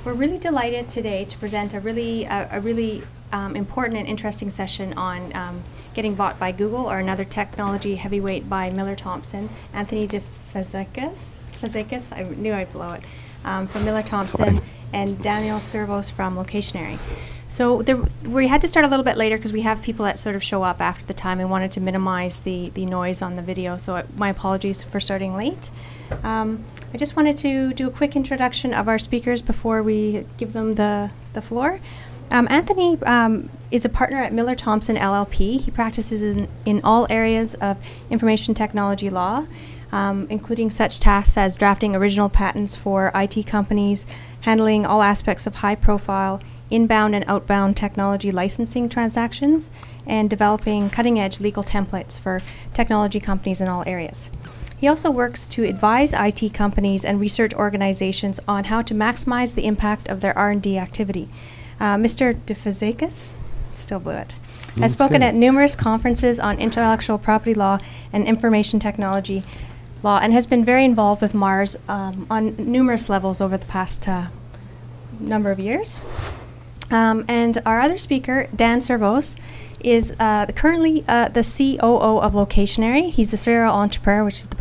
We're really delighted today to present a really important and interesting session on getting bought by Google, or another technology heavyweight by Miller Thomson. Anthony Fazekas, I knew I'd blow it, from Miller Thomson, and Daniel Servos from Locationary. So we had to start a little bit later because we have people that sort of show up after the time and wanted to minimize the noise on the video. So my apologies for starting late. I just wanted to do a quick introduction of our speakers before we give them the floor. Anthony is a partner at Miller Thomson LLP. He practices in all areas of information technology law, including such tasks as drafting original patents for IT companies, handling all aspects of high-profile inbound and outbound technology licensing transactions, and developing cutting-edge legal templates for technology companies in all areas. He also works to advise IT companies and research organizations on how to maximize the impact of their R&D activity. Mr. Fazekas, still blew it, has spoken at numerous conferences on intellectual property law and information technology law, and has been very involved with MaRS on numerous levels over the past number of years. And our other speaker, Dan Servos, is currently the COO of Locationary. He's a serial entrepreneur, which is the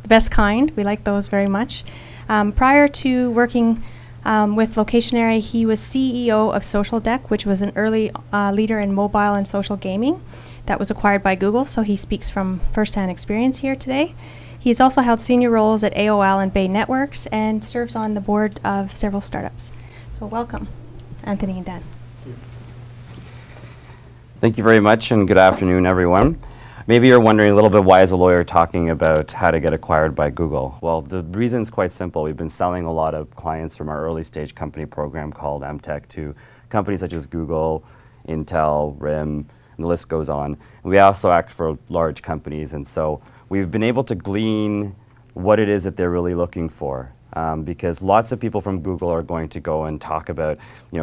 best kind. We like those very much. Prior to working with Locationary, he was CEO of Social Deck, which was an early leader in mobile and social gaming that was acquired by Google, so he speaks from first-hand experience here today. He's also held senior roles at AOL and Bay Networks and serves on the board of several startups. So welcome, Anthony and Dan. Thank you very much, and good afternoon, everyone. Maybe you're wondering a little bit, why is a lawyer talking about how to get acquired by Google? Well, the reason's quite simple. We've been selling a lot of clients from our early stage company program called MTech to companies such as Google, Intel, RIM, and the list goes on. And we also act for large companies, and so we've been able to glean what it is that they're really looking for. Because lots of people from Google are going to go and talk about,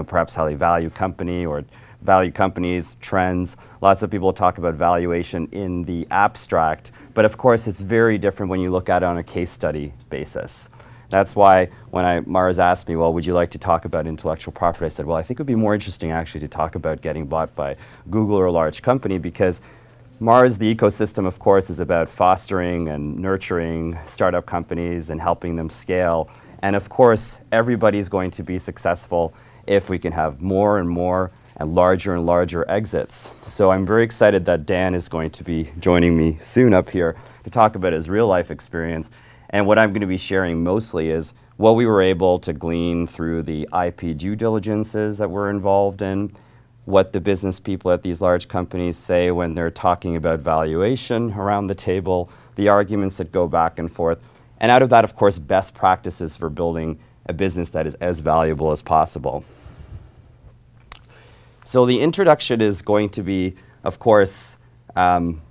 perhaps how they value company or value companies, trends. Lots of people talk about valuation in the abstract, but of course it's very different when you look at it on a case study basis. That's why when MaRS asked me, well, would you like to talk about intellectual property? I said, well, I think it would be more interesting actually to talk about getting bought by Google or a large company, because MaRS, the ecosystem, of course, is about fostering and nurturing startup companies and helping them scale. And of course, everybody's going to be successful if we can have more and more and larger exits. So I'm very excited that Dan is going to be joining me soon up here to talk about his real life experience. And what I'm going to be sharing mostly is what we were able to glean through the IP due diligences that we're involved in, what the business people at these large companies say when they're talking about valuation around the table, the arguments that go back and forth, and out of that, of course, best practices for building a business that is as valuable as possible. So the introduction is going to be, of course, it's going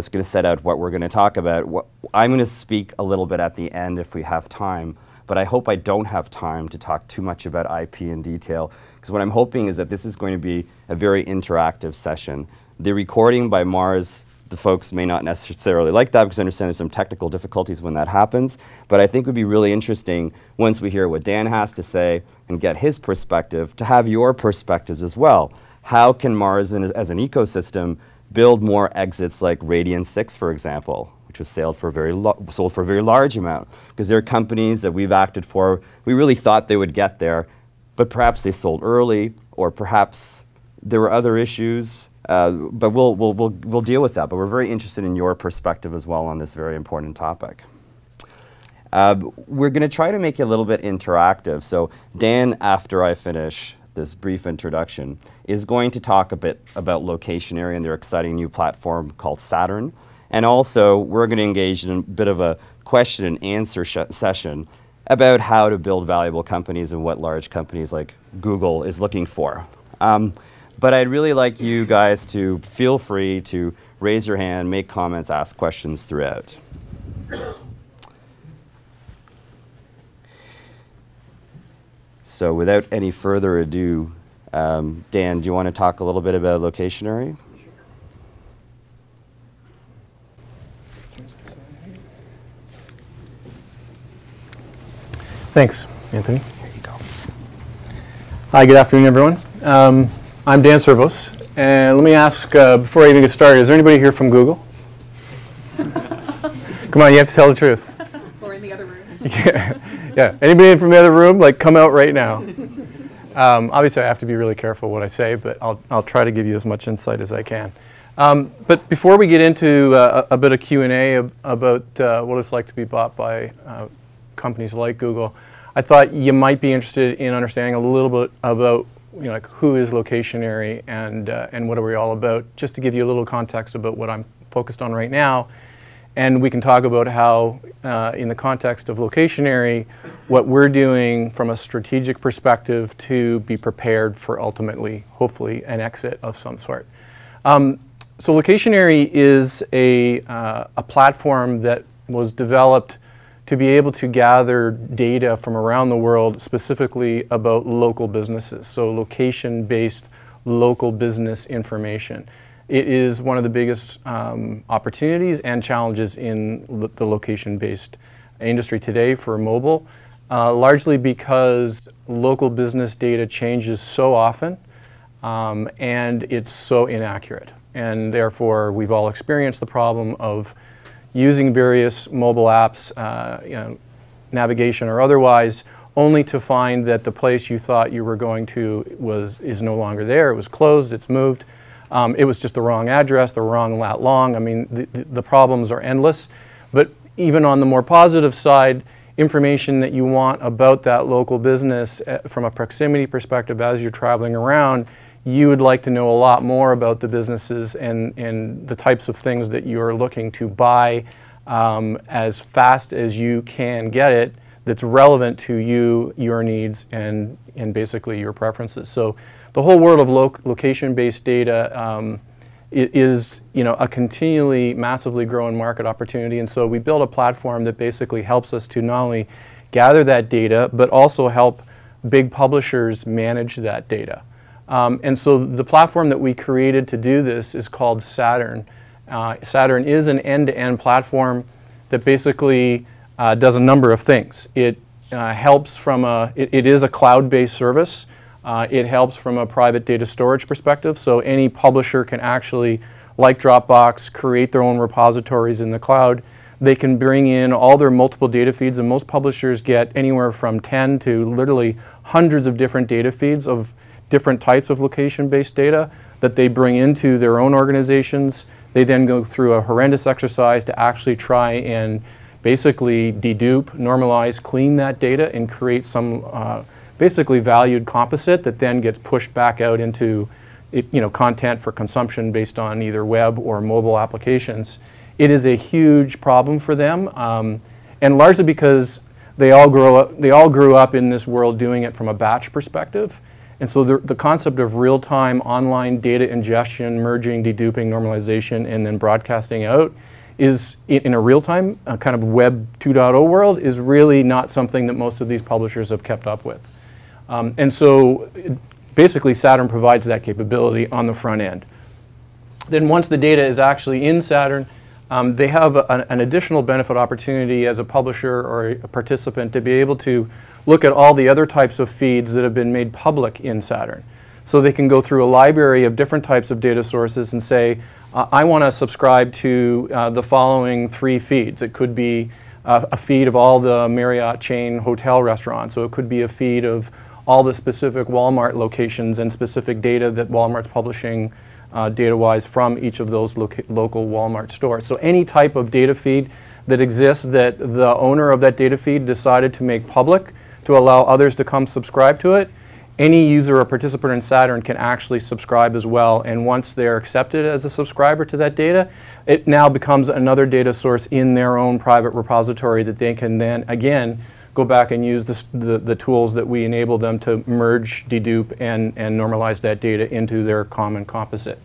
to set out what we're going to talk about. I'm going to speak a little bit at the end if we have time, but I hope I don't have time to talk too much about IP in detail, because what I'm hoping is that this is going to be a very interactive session. The recording by MaRS, the folks may not necessarily like that, because I understand there's some technical difficulties when that happens, but I think it would be really interesting once we hear what Dan has to say and get his perspective, to have your perspectives as well. How can MaRS as an ecosystem build more exits like Radian 6, for example, which was sold for a very large amount? Because there are companies that we've acted for, we really thought they would get there, but perhaps they sold early, or perhaps there were other issues, but we'll deal with that. But we're very interested in your perspective as well on this very important topic. We're going to try to make it a little bit interactive. So Dan, after I finish this brief introduction, is going to talk a bit about Locationary and their exciting new platform called Saturn. And also, we're going to engage in a bit of a question and answer session about how to build valuable companies and what large companies like Google is looking for. But I'd really like you guys to feel free to raise your hand, make comments, ask questions throughout. So without any further ado, Dan, do you want to talk a little bit about Locationary? Thanks, Anthony. Here you go. Hi, good afternoon, everyone. I'm Dan Servos, and let me ask, before I even get started, is there anybody here from Google? Come on, you have to tell the truth. Or in the other room. Yeah. Anybody from the other room, like, come out right now. Obviously, I have to be really careful what I say, but I'll try to give you as much insight as I can. But before we get into a bit of Q&A about what it's like to be bought by companies like Google, I thought you might be interested in understanding a little bit about, like, who is Locationary and what are we all about, just to give you a little context about what I'm focused on right now. And we can talk about how, in the context of Locationary, what we're doing from a strategic perspective to be prepared for ultimately, hopefully, an exit of some sort. So Locationary is a platform that was developed to be able to gather data from around the world, specifically about local businesses, so location-based local business information. It is one of the biggest opportunities and challenges in the location-based industry today for mobile, largely because local business data changes so often and it's so inaccurate. And therefore, we've all experienced the problem of using various mobile apps, navigation or otherwise, only to find that the place you thought you were going to is no longer there. It was closed, it's moved. It was just the wrong address, the wrong lat long. I mean, the problems are endless. But even on the more positive side, information that you want about that local business from a proximity perspective as you're traveling around, you would like to know a lot more about the businesses and the types of things that you're looking to buy as fast as you can get it that's relevant to you, your needs, and basically your preferences. So the whole world of location-based data is, a continually massively growing market opportunity. And so we built a platform that basically helps us to not only gather that data, but also help big publishers manage that data. And so the platform that we created to do this is called Saturn. Saturn is an end-to-end platform that basically does a number of things. It helps from it is a cloud-based service. It helps from a private data storage perspective, so any publisher can actually, like Dropbox, create their own repositories in the cloud. They can bring in all their multiple data feeds, and most publishers get anywhere from 10 to literally hundreds of different data feeds of different types of location-based data that they bring into their own organizations. They then go through a horrendous exercise to actually try and basically dedupe, normalize, clean that data, and create some basically valued composite that then gets pushed back out into content for consumption based on either web or mobile applications. It is a huge problem for them, and largely because they all grew up in this world doing it from a batch perspective. And so the concept of real-time online data ingestion, merging, deduping, normalization, and then broadcasting out is, in a real-time kind of Web 2.0 world, is really not something that most of these publishers have kept up with. And so basically Saturn provides that capability on the front end. Then once the data is actually in Saturn, they have an additional benefit opportunity as a publisher or a participant to be able to look at all the other types of feeds that have been made public in Saturn. So they can go through a library of different types of data sources and say, I want to subscribe to the following 3 feeds. It could be a feed of all the Marriott chain hotel restaurants, so it could be a feed of all the specific Walmart locations and specific data that Walmart's publishing data-wise from each of those local Walmart stores. So any type of data feed that exists that the owner of that data feed decided to make public to allow others to come subscribe to it, any user or participant in Saturn can actually subscribe as well. And once they're accepted as a subscriber to that data, it now becomes another data source in their own private repository that they can then, again, go back and use the tools that we enable them to merge, dedupe, and normalize that data into their common composite.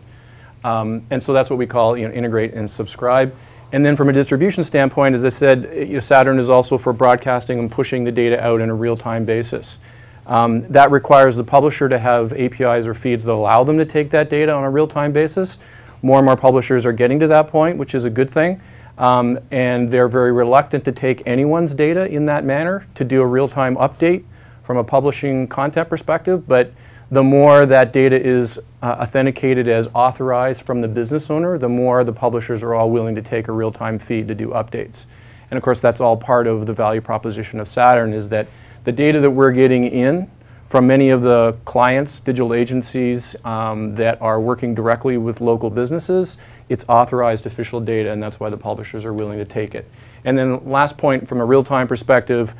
And so that's what we call integrate and subscribe. And then from a distribution standpoint, as I said, Saturn is also for broadcasting and pushing the data out on a real-time basis. That requires the publisher to have APIs or feeds that allow them to take that data on a real-time basis. More and more publishers are getting to that point, which is a good thing. And they're very reluctant to take anyone's data in that manner to do a real-time update from a publishing content perspective, but the more that data is authenticated as authorized from the business owner, the more the publishers are all willing to take a real-time feed to do updates. And of course, that's all part of the value proposition of Saturn, is that the data that we're getting in from many of the clients, digital agencies that are working directly with local businesses, it's authorized official data, and that's why the publishers are willing to take it. And then last point, from a real-time perspective,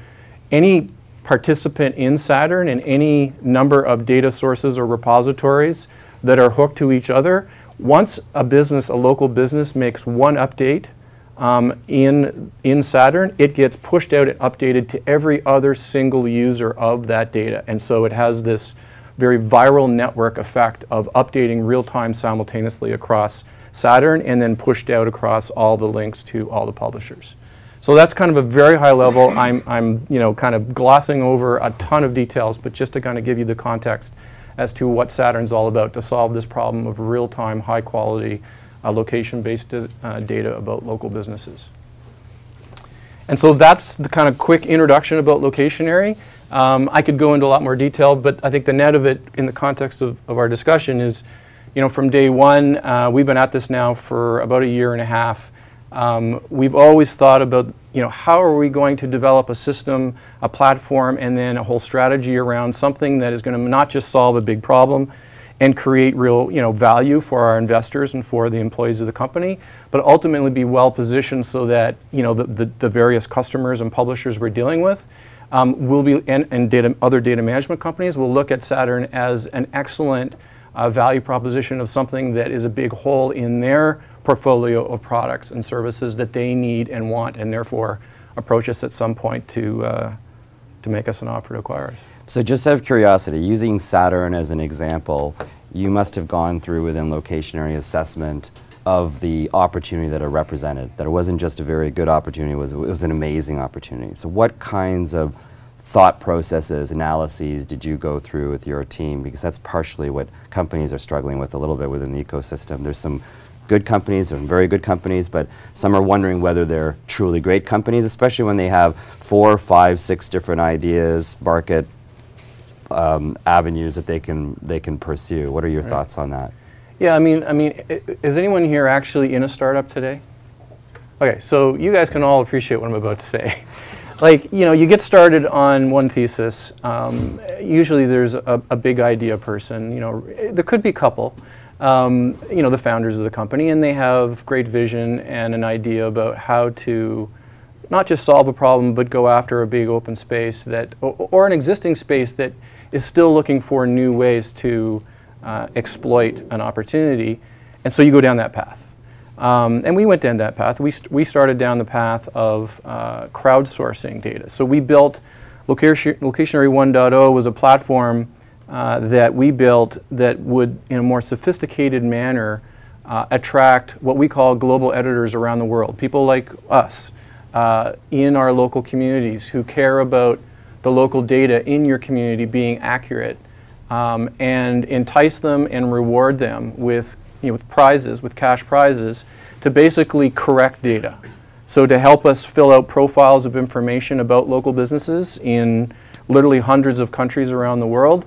any participant in Saturn and any number of data sources or repositories that are hooked to each other, once a business, a local business, makes one update in Saturn, it gets pushed out and updated to every other single user of that data. And so it has this very viral network effect of updating real-time simultaneously across Saturn and then pushed out across all the links to all the publishers. So that's kind of a very high level. I'm kind of glossing over a ton of details, but just to kind of give you the context as to what Saturn's all about to solve this problem of real-time, high-quality, location-based data about local businesses. And so that's the kind of quick introduction about Locationary. I could go into a lot more detail, but I think the net of it in the context of our discussion is, from day one, we've been at this now for about a year and a half. We've always thought about, how are we going to develop a system, a platform, and then a whole strategy around something that is going to not just solve a big problem and create real, value for our investors and for the employees of the company, but ultimately be well positioned so that, the various customers and publishers we're dealing with will be, and other data management companies will look at Saturn as an excellent value proposition of something that is a big hole in their portfolio of products and services that they need and want, and therefore approach us at some point to make us an offer to acquire us. So just out of curiosity, using Saturn as an example, you must have gone through within Locationary assessment of the opportunity that it represented, that it wasn't just a very good opportunity, it was an amazing opportunity. So what kinds of thought processes, analyses did you go through with your team? Because that's partially what companies are struggling with a little bit within the ecosystem. There's some good companies and very good companies, but some are wondering whether they're truly great companies, especially when they have 4, 5, 6 different ideas, market avenues that they can pursue. What are your thoughts on that? Yeah, I mean, is anyone here actually in a startup today? Okay, so you guys can all appreciate what I'm about to say. Like, you get started on one thesis. Usually there's a big idea person. There could be a couple. The founders of the company, and they have great vision and an idea about how to not just solve a problem, but go after a big open space that, or an existing space that is still looking for new ways to exploit an opportunity. And so you go down that path. And we went down that path. We started down the path of crowdsourcing data. So we built Locationary 1.0 was a platform that we built that would, in a more sophisticated manner, attract what we call global editors around the world, people like us in our local communities who care about the local data in your community being accurate, and entice them and reward them with, with prizes, with cash prizes, to basically correct data. So to help us fill out profiles of information about local businesses in literally hundreds of countries around the world,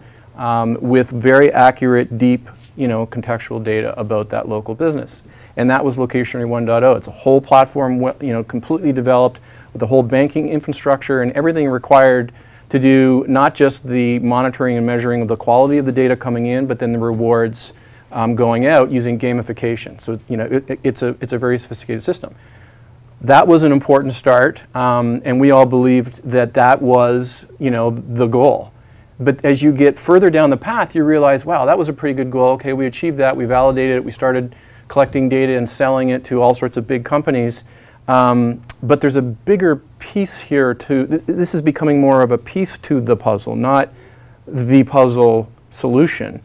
with very accurate, deep, contextual data about that local business. And that was Locationary 1.0. It's a whole platform, completely developed with the whole banking infrastructure and everything required to do not just the monitoring and measuring of the quality of the data coming in, but then the rewards going out using gamification. So, it's a very sophisticated system. That was an important start, and we all believed that that was, the goal. But as you get further down the path, you realize, wow, that was a pretty good goal. Okay, we achieved that. We validated it. We started collecting data and selling it to all sorts of big companies. But there's a bigger piece here too. This is becoming more of a piece to the puzzle, not the puzzle solution.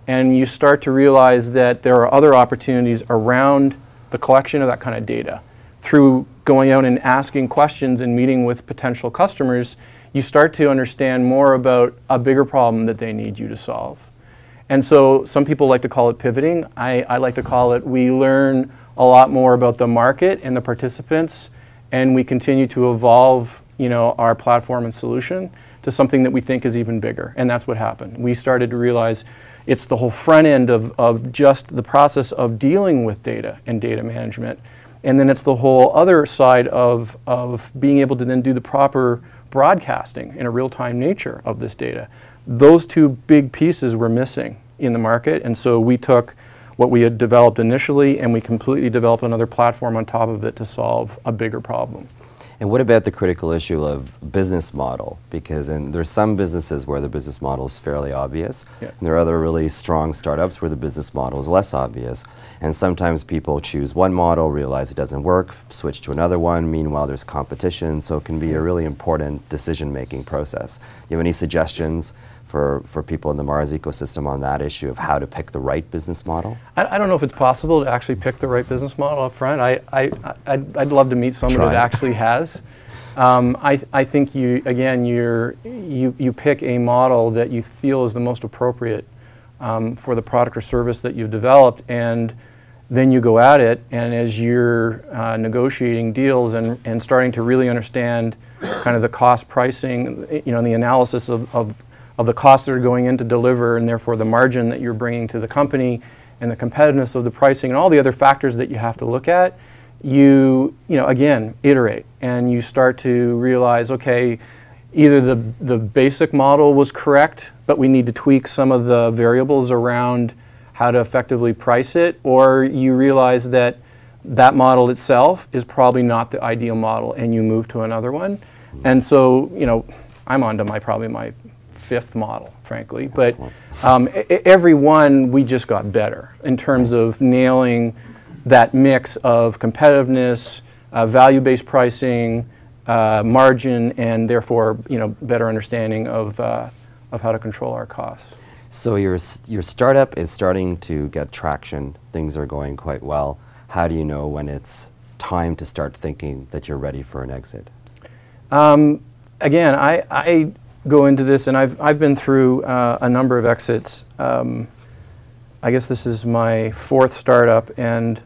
And you start to realize that there are other opportunities around the collection of that kind of data. Through going out and asking questions and meeting with potential customers, you start to understand more about a bigger problem that they need you to solve. And so some people like to call it pivoting. I like to call it, we learn a lot more about the market and the participants, and we continue to evolve our platform and solution to something that we think is even bigger. And that's what happened. We started to realize it's the whole front end of just the process of dealing with data and data management. And then it's the whole other side of being able to then do the proper broadcasting in a real-time nature of this data. Those two big pieces were missing in the market, and so we took what we had developed initially and we completely developed another platform on top of it to solve a bigger problem. And what about the critical issue of business model? Because there's some businesses where the business model is fairly obvious, yeah. and there are other really strong startups where the business model is less obvious. And sometimes people choose one model, realize it doesn't work, switch to another one. Meanwhile, there's competition, so it can be a really important decision-making process. You have any suggestions for people in the MaRS ecosystem on that issue of how to pick the right business model? I don't know if it's possible to actually pick the right business model up front. I'd love to meet someone that actually has. I think you pick a model that you feel is the most appropriate for the product or service that you've developed, and then you go at it, and as you're negotiating deals and starting to really understand kind of the cost pricing, and the analysis of the costs that are going in to deliver, and therefore the margin that you're bringing to the company, and the competitiveness of the pricing, and all the other factors that you have to look at, you again, iterate, and you start to realize, okay, either the basic model was correct, but we need to tweak some of the variables around how to effectively price it, or you realize that that model itself is probably not the ideal model, and you move to another one. And so, I'm on to probably my fifth model, frankly, but every one we just got better in terms of nailing that mix of competitiveness, value-based pricing, margin, and therefore better understanding of how to control our costs. So your startup is starting to get traction. Things are going quite well. How do you know when it's time to start thinking that you're ready for an exit? Again, I go into this, and I've been through a number of exits. I guess this is my fourth startup, and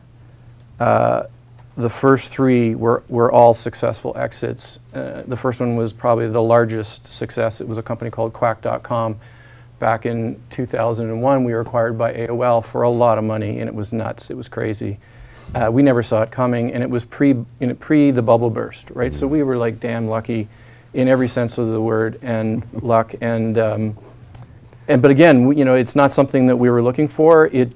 the first three were all successful exits. The first one was probably the largest success. It was a company called Quack.com. Back in 2001, we were acquired by AOL for a lot of money, and it was nuts. It was crazy. We never saw it coming, and it was pre the bubble burst, right? So we were like damn lucky in every sense of the word, and luck, but again, it's not something that we were looking for. It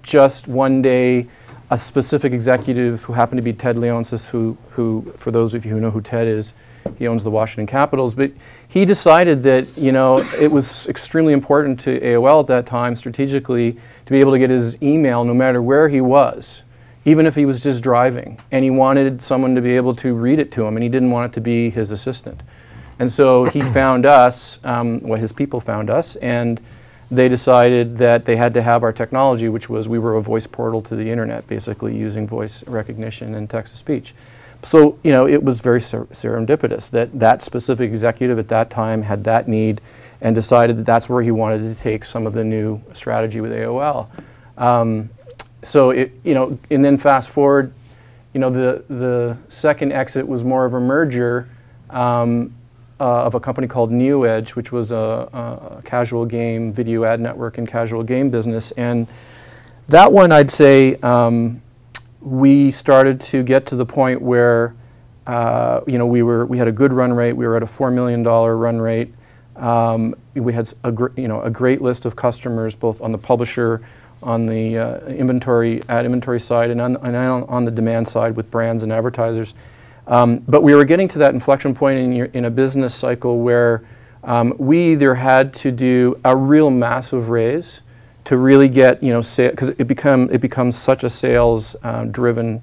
just one day, a specific executive who happened to be Ted Leonsis, who for those of you who know who Ted is, he owns the Washington Capitals, but he decided that it was extremely important to AOL at that time strategically to be able to get his email no matter where he was, even if he was just driving, and he wanted someone to be able to read it to him, and he didn't want it to be his assistant. And so he found us, his people found us, and they decided that they had to have our technology, which was we were a voice portal to the internet, basically using voice recognition and text-to-speech. So, it was very serendipitous that that specific executive at that time had that need and decided that that's where he wanted to take some of the new strategy with AOL. So, and then fast forward, the second exit was more of a merger of a company called NeoEdge, which was a casual game video ad network and casual game business. And that one, I'd say, we started to get to the point where we had a good run rate. We were at a $4 million run rate. We had a great list of customers, both on the publisher, on the ad inventory side, and on the demand side with brands and advertisers. But we were getting to that inflection point in a business cycle where we either had to do a real massive raise to really get, because it becomes such a sales driven,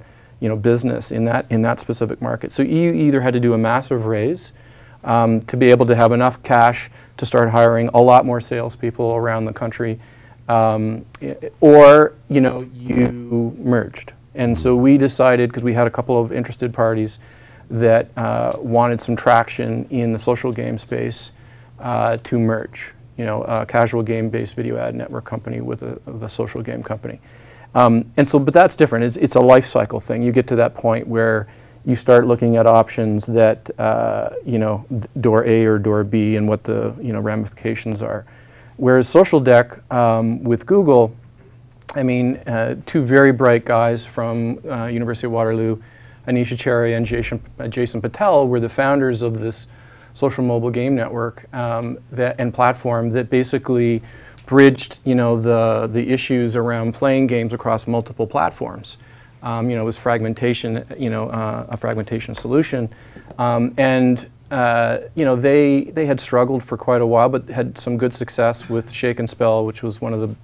business in that specific market. So you either had to do a massive raise to be able to have enough cash to start hiring a lot more salespeople around the country, or you merged. And so we decided, because we had a couple of interested parties that wanted some traction in the social game space, to merge. A casual game-based video ad network company with a social game company. But that's different. It's a life cycle thing. You get to that point where you start looking at options that, you know, door A or door B and what the, you know, ramifications are. Whereas Social Deck with Google, I mean, two very bright guys from University of Waterloo, Anisha Cherry and Jason Patel, were the founders of this social mobile game network and platform that basically bridged, you know, the issues around playing games across multiple platforms. You know, it was fragmentation, you know, a fragmentation solution, and you know, they had struggled for quite a while, but had some good success with Shake and Spell, which was one of the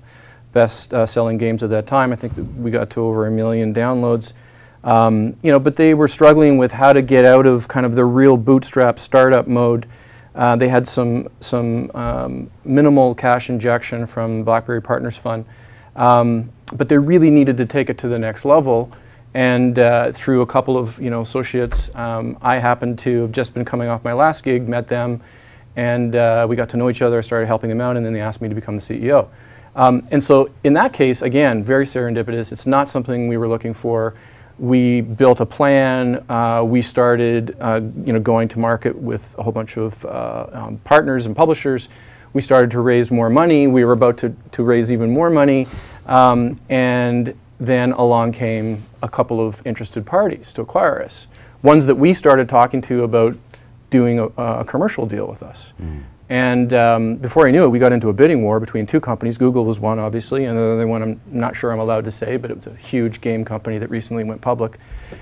best selling games at that time. I think that we got to over 1 million downloads. You know, but they were struggling with how to get out of kind of the real bootstrap startup mode. They had some minimal cash injection from BlackBerry Partners Fund, but they really needed to take it to the next level. And through a couple of, you know, associates, I happened to have just been coming off my last gig, met them, and we got to know each other, started helping them out, and then they asked me to become the CEO. And so in that case, again, very serendipitous. It's not something we were looking for. We built a plan. We started, you know, going to market with a whole bunch of partners and publishers. We started to raise more money. We were about to raise even more money, and then along came a couple of interested parties to acquire us. Ones that we started talking to about doing a commercial deal with us. Mm. And before I knew it, we got into a bidding war between two companies. Google was one, obviously, and the other one I'm not sure I'm allowed to say, but it was a huge game company that recently went public.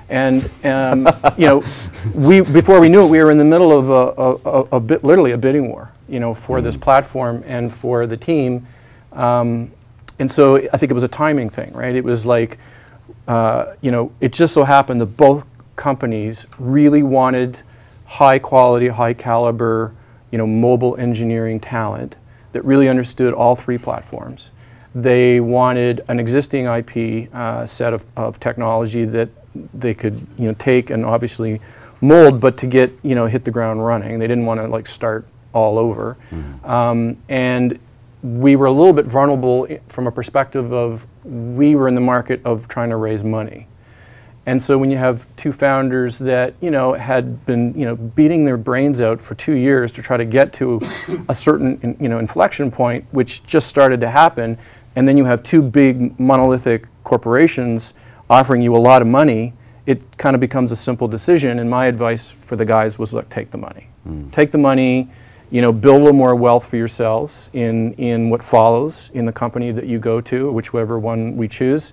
And you know, before we knew it, we were in the middle of literally a bidding war, you know, for this platform and for the team. And so I think it was a timing thing, right? It was like, you know, it just so happened that both companies really wanted high quality, high caliber, you know, mobile engineering talent that really understood all three platforms. They wanted an existing IP set of technology that they could, you know, take and obviously mold, but to get, you know, hit the ground running. They didn't want to like start all over. Mm-hmm. And we were a little bit vulnerable from a perspective of we were in the market of trying to raise money. And so when you have two founders that, you know, had been, you know, beating their brains out for 2 years to try to get to a certain, you know, inflection point, which just started to happen, and then you have two big monolithic corporations offering you a lot of money, it kind of becomes a simple decision. And my advice for the guys was, look, take the money. Mm. Take the money, you know, build a little more wealth for yourselves in what follows in the company that you go to, whichever one we choose,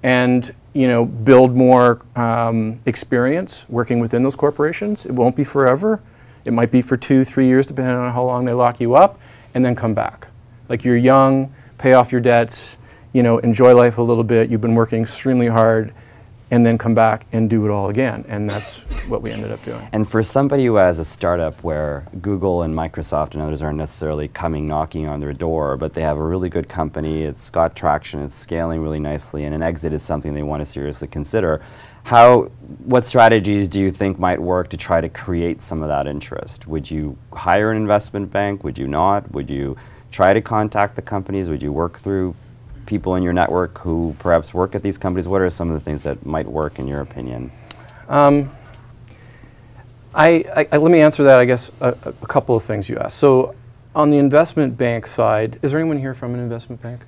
and, you know, build more experience working within those corporations. It won't be forever. It might be for 2-3 years, depending on how long they lock you up, and then come back. Like, you're young, pay off your debts, you know, enjoy life a little bit. You've been working extremely hard, and then come back and do it all again. And that's what we ended up doing. And for somebody who has a startup where Google and Microsoft and others aren't necessarily coming knocking on their door, but they have a really good company, it's got traction, it's scaling really nicely, and an exit is something they want to seriously consider, what strategies do you think might work to try to create some of that interest? Would you hire an investment bank? Would you not? Would you try to contact the companies? Would you work through people in your network who perhaps work at these companies? What are some of the things that might work in your opinion? Let me answer that, I guess, a couple of things you asked. So on the investment bank side, is there anyone here from an investment bank?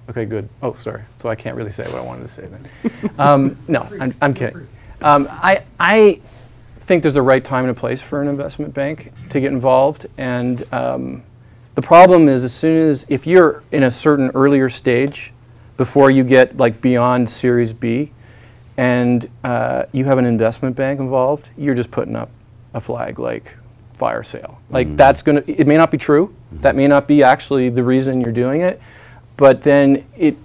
Okay, good. Oh, sorry. So I can't really say what I wanted to say then. No, I'm kidding. I think there's a right time and a place for an investment bank to get involved. And the problem is, if you're in a certain earlier stage, before you get like beyond Series B, and you have an investment bank involved, you're just putting up a flag like fire sale. Like that's gonna, it may not be true, that may not be actually the reason you're doing it, but then it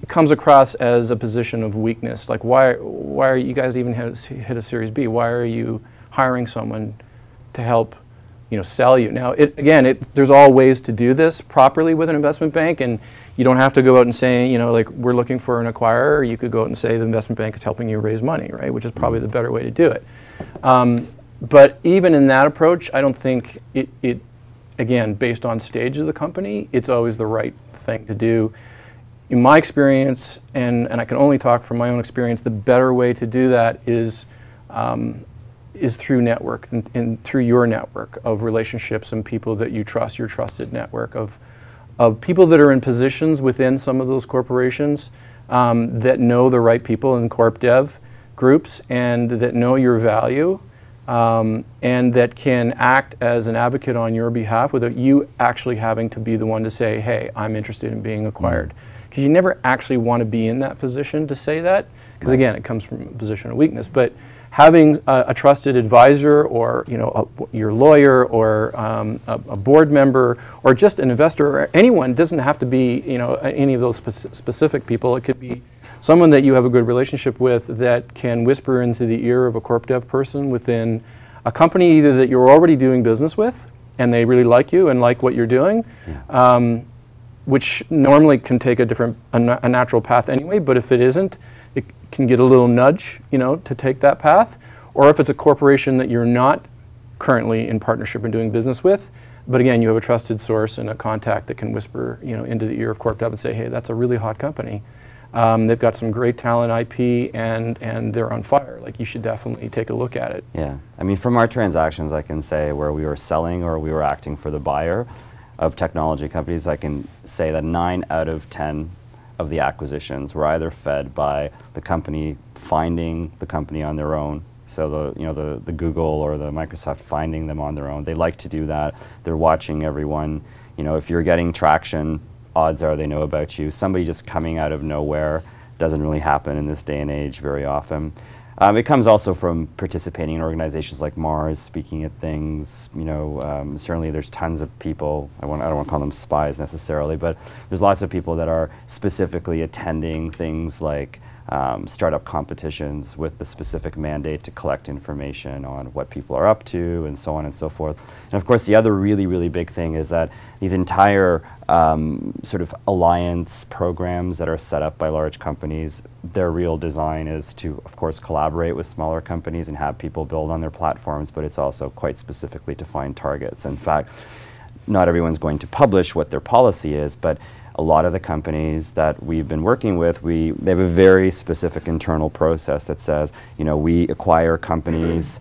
comes across as a position of weakness. Like why are you guys even hit a Series B? Why are you hiring someone to help, you know, sell you? Now, there's all ways to do this properly with an investment bank, and you don't have to go out and say, you know, like, we're looking for an acquirer. You could go out and say the investment bank is helping you raise money, right? Which is probably the better way to do it. But even in that approach, I don't think again, based on stage of the company, it's always the right thing to do. In my experience, and I can only talk from my own experience, the better way to do that is is through network and through your network of relationships and people that you trust, your trusted network of people that are in positions within some of those corporations that know the right people in corp dev groups and that know your value and that can act as an advocate on your behalf without you actually having to be the one to say, hey, I'm interested in being acquired. Because you never actually want to be in that position to say that, because again, it comes from a position of weakness. But having a trusted advisor or your lawyer or a board member or just an investor or anyone, doesn't have to be any of those specific people. It could be someone that you have a good relationship with that can whisper into the ear of a corp dev person within a company either that you're already doing business with and they really like you and like what you're doing, which normally can take a natural path anyway, but if it isn't, it can get a little nudge, to take that path. Or if it's a corporation that you're not currently in partnership and doing business with, but again, you have a trusted source and a contact that can whisper, into the ear of corp dev and say, hey, that's a really hot company. They've got some great talent IP and they're on fire. Like, you should definitely take a look at it. Yeah, I mean, from our transactions, I can say where we were selling or we were acting for the buyer of technology companies, I can say that 9 out of 10 of the acquisitions were either fed by the company finding the company on their own. So the Google or the Microsoft finding them on their own. They like to do that. They're watching everyone. If you're getting traction, odds are they know about you. Somebody just coming out of nowhere doesn't really happen in this day and age very often. It comes also from participating in organizations like MaRS, speaking at things. Certainly there's tons of people, I don't want to call them spies necessarily, but there's lots of people that are specifically attending things like startup competitions with the specific mandate to collect information on what people are up to and so on and so forth. And of course the other really, really big thing is that these entire sort of alliance programs that are set up by large companies, their real design is to, of course, collaborate with smaller companies and have people build on their platforms, but it's also quite specifically to find targets. In fact, not everyone's going to publish what their policy is, but a lot of the companies that we've been working with, they have a very specific internal process that says, we acquire companies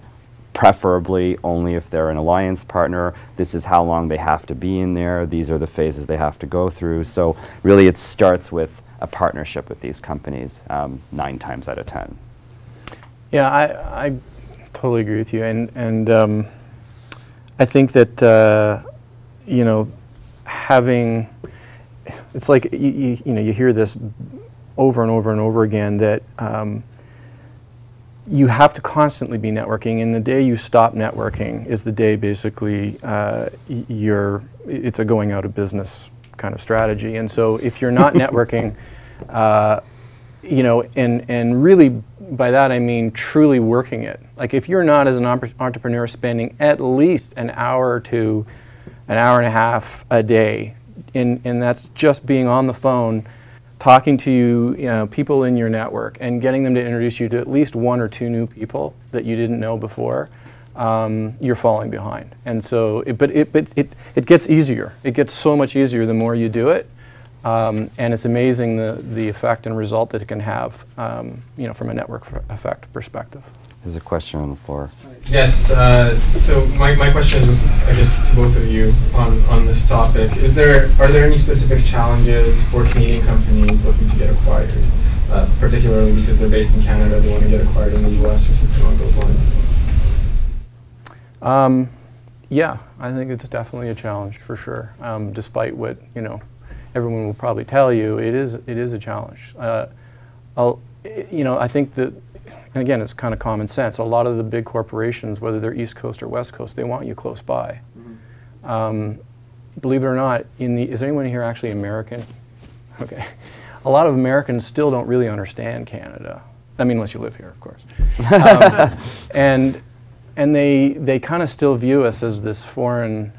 preferably only if they're an alliance partner. This is how long they have to be in there. These are the phases they have to go through. So really it starts with a partnership with these companies 9 times out of 10. Yeah, I totally agree with you. And I think that, having, it's like you hear this over and over and over again that you have to constantly be networking, and the day you stop networking is the day basically it's a going out of business kind of strategy. And so if you're not networking, and really by that I mean truly working it. Like, if you're not as an entrepreneur spending at least an hour to an hour and a half a day, and that's just being on the phone, talking to people in your network and getting them to introduce you to at least 1 or 2 new people that you didn't know before, you're falling behind. And so, it gets easier. It gets so much easier the more you do it, and it's amazing the effect and result that it can have, from a network effect perspective. There's a question on the floor. Yes, so my question is, I guess, to both of you on this topic. Are there any specific challenges for Canadian companies looking to get acquired, particularly because they're based in Canada, they want to get acquired in the US or something along those lines? Yeah, I think it's definitely a challenge for sure. Despite what everyone will probably tell you, it is a challenge. I think that. And again, it's kind of common sense. A lot of the big corporations, whether they're East Coast or West Coast, they want you close by. Mm-hmm. Believe it or not, is anyone here actually American? Okay. A lot of Americans still don't really understand Canada. I mean, unless you live here, of course. And they kind of still view us as this foreign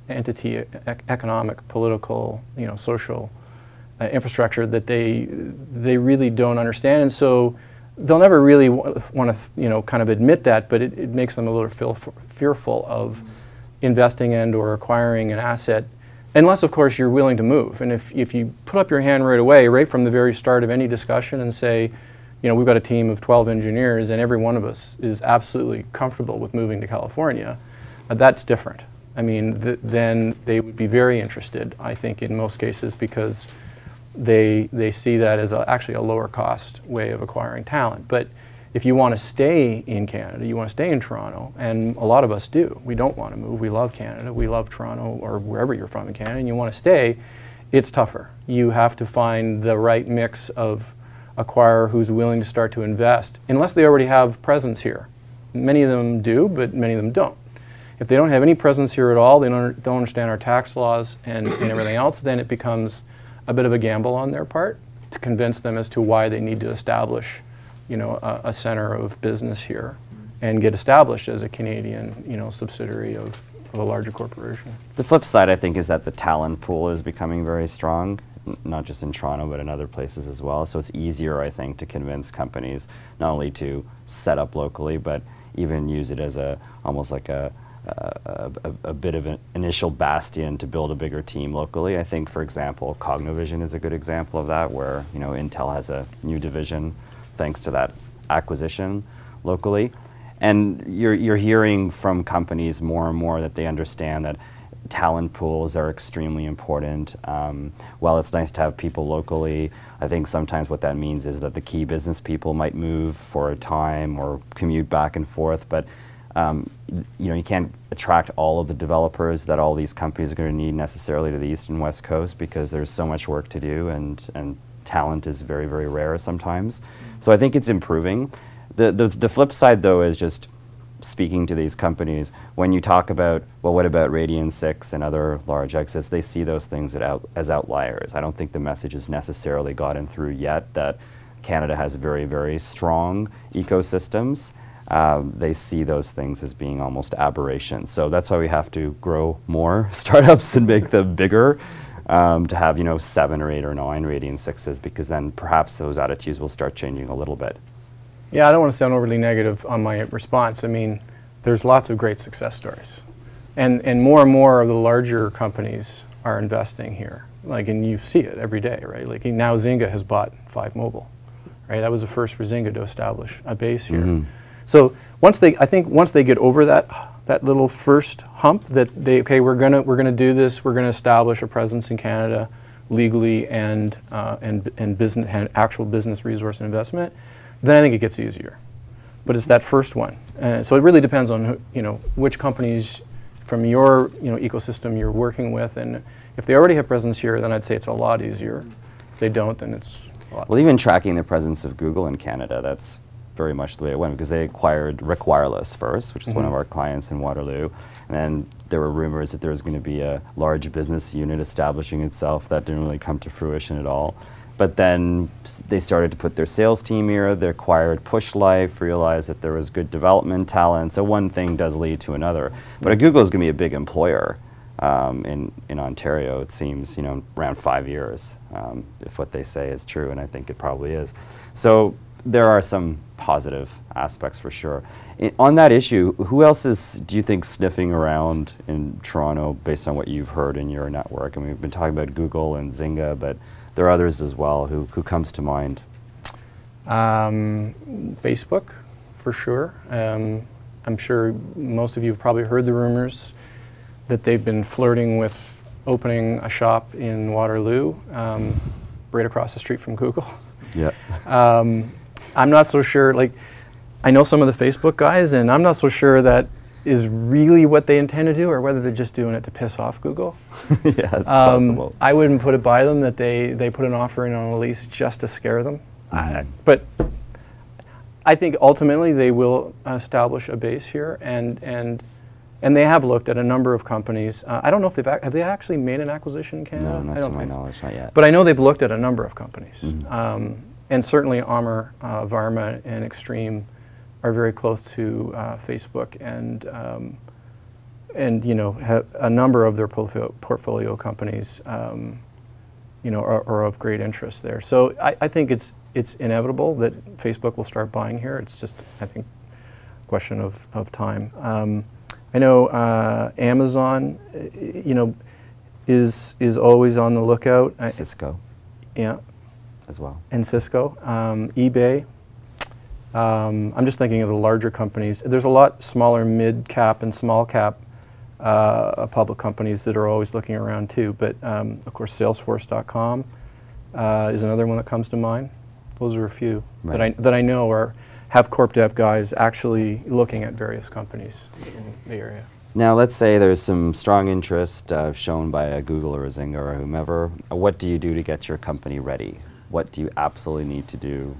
entity, economic, political, social infrastructure that they really don't understand. And so they'll never really want to, kind of admit that, but it makes them a little fearful of investing and or acquiring an asset, unless, of course, you're willing to move. And if you put up your hand right away, right from the very start of any discussion and say, you know, we've got a team of 12 engineers and every one of us is absolutely comfortable with moving to California, that's different. I mean, then they would be very interested, I think, in most cases, because they see that as actually a lower cost way of acquiring talent. But if you want to stay in Canada, you want to stay in Toronto, and a lot of us do. We don't want to move. We love Canada. We love Toronto or wherever you're from in Canada, and you want to stay, it's tougher. You have to find the right mix of acquirer who's willing to start to invest, unless they already have presence here. Many of them do, but many of them don't. If they don't have any presence here at all, they don't understand our tax laws and everything else, then it becomes a bit of a gamble on their part to convince them as to why they need to establish, you know, a center of business here and get established as a Canadian, you know, subsidiary of a larger corporation. The flip side, I think, is that the talent pool is becoming very strong, not just in Toronto, but in other places as well. So it's easier, I think, to convince companies not only to set up locally, but even use it as almost like a bit of an initial bastion to build a bigger team locally. I think, for example, Cognivision is a good example of that, where, you know, Intel has a new division thanks to that acquisition locally. And you're hearing from companies more and more that they understand that talent pools are extremely important. While it's nice to have people locally, I think sometimes what that means is that the key business people might move for a time or commute back and forth, but you know, you can't attract all of the developers that all these companies are going to need necessarily to the East and West Coast, because there's so much work to do, and talent is very, very rare sometimes. So I think it's improving. The flip side, though, is just speaking to these companies. When you talk about, well, what about Radian 6 and other large exits, they see those things as outliers. I don't think the message has necessarily gotten through yet that Canada has very, very strong ecosystems. They see those things as being almost aberrations. So that's why we have to grow more startups and make them bigger, to have, you know, 7 or 8 or 9 Radian 6s, because then perhaps those attitudes will start changing a little bit. Yeah, I don't want to sound overly negative on my response. I mean, there's lots of great success stories. And more of the larger companies are investing here. Like, and you see it every day, right? Like, now Zynga has bought 5 Mobile, right? That was the first for Zynga to establish a base here. Mm-hmm. So I think once they get over that little first hump, that okay, we're gonna do this, we're gonna establish a presence in Canada legally and business and actual business resource and investment, then I think it gets easier. But it's that first one, so it really depends on who, you know, which companies from your, you know, ecosystem you're working with, and if they already have presence here, then I'd say it's a lot easier. If they don't, then it's a lot. Well, even tracking the presence of Google in Canada, that's very much the way it went, because they acquired Rick Wireless first, which is one of our clients in Waterloo, and then there were rumors that there was going to be a large business unit establishing itself. That didn't really come to fruition at all. But then they started to put their sales team here. They acquired Push Life, realized that there was good development talent. So one thing does lead to another. But Google is going to be a big employer in Ontario, it seems, you know, around 5 years, if what they say is true, and I think it probably is. So there are some positive aspects for sure. On that issue, who else do you think, sniffing around in Toronto based on what you've heard in your network? I mean, we've been talking about Google and Zynga, but there are others as well. Who comes to mind? Facebook, for sure. I'm sure most of you have probably heard the rumors that they've been flirting with opening a shop in Waterloo, right across the street from Google. Yeah. I'm not so sure, like, I know some of the Facebook guys, and I'm not so sure that is really what they intend to do, or whether they're just doing it to piss off Google. Yeah, it's possible. I wouldn't put it by them that they put an offer in on a lease just to scare them. But I think ultimately they will establish a base here, and they have looked at a number of companies. I don't know if have they actually made an acquisition in Canada? No, not to my knowledge, not yet. But I know they've looked at a number of companies. And certainly Amr, Varma, and Extreme are very close to Facebook, and you know, have a number of their portfolio companies, you know, are of great interest there. So I think it's inevitable that Facebook will start buying here. It's just, I think, a question of time. I know Amazon, you know, is always on the lookout. Cisco. Yeah. As well. And Cisco. eBay I'm just thinking of the larger companies. There's a lot smaller mid-cap and small-cap public companies that are always looking around too. But of course, Salesforce.com is another one that comes to mind. Those are a few that I know have corp dev guys actually looking at various companies in the area. Now, let's say there's some strong interest shown by a Google or a Zynga or whomever. What do you do to get your company ready? What do you absolutely need to do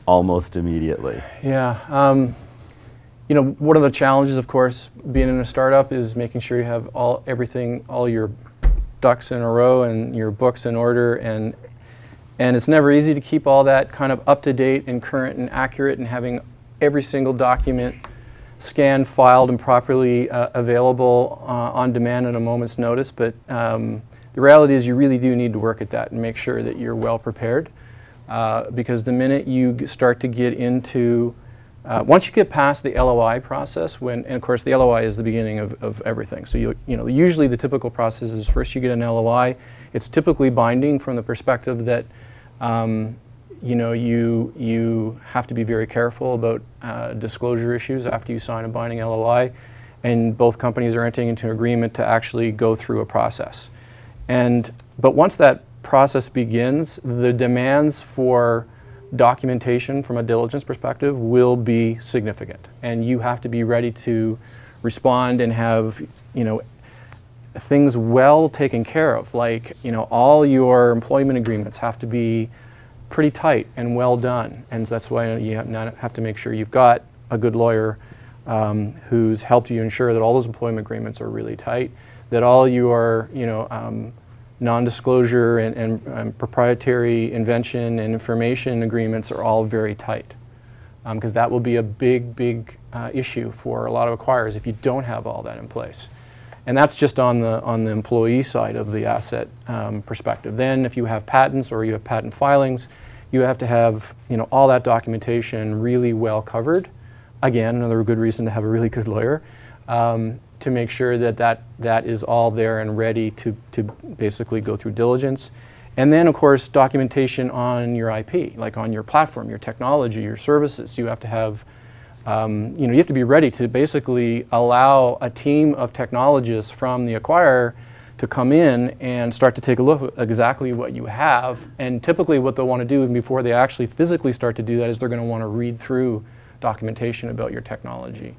almost immediately? Yeah. You know, one of the challenges, of course, being in a startup is making sure you have all your ducks in a row and your books in order, and it's never easy to keep all that kind of up to date and current and accurate, and having every single document scanned, filed, and properly available on demand at a moment's notice. But the reality is you really do need to work at that and make sure that you're well prepared, because the minute you start to get into once you get past the LOI process, and of course the LOI is the beginning of everything. So you know, usually the typical process is first you get an LOI. It's typically binding from the perspective that you know, you have to be very careful about disclosure issues after you sign a binding LOI, and both companies are entering into an agreement to actually go through a process. But once that process begins, the demands for documentation from a diligence perspective will be significant, and you have to be ready to respond and have, you know, things well taken care of. Like, you know, all your employment agreements have to be pretty tight and well done, and that's why you have to make sure you've got a good lawyer who's helped you ensure that all those employment agreements are really tight, that all your, you know, non-disclosure and proprietary invention and information agreements are all very tight, because that will be a big issue for a lot of acquirers if you don't have all that in place. And that's just on the employee side of the asset perspective. Then if you have patents or you have patent filings, you have to have, you know, all that documentation really well covered. Again, another good reason to have a really good lawyer, to make sure that is all there and ready to basically go through diligence. And then, of course, documentation on your IP, like on your platform, your technology, your services. You have to have, you know, you have to be ready to basically allow a team of technologists from the acquirer to come in and start to take a look at exactly what you have. And typically what they'll want to do before they actually physically start to do that is they're going to want to read through documentation about your technology.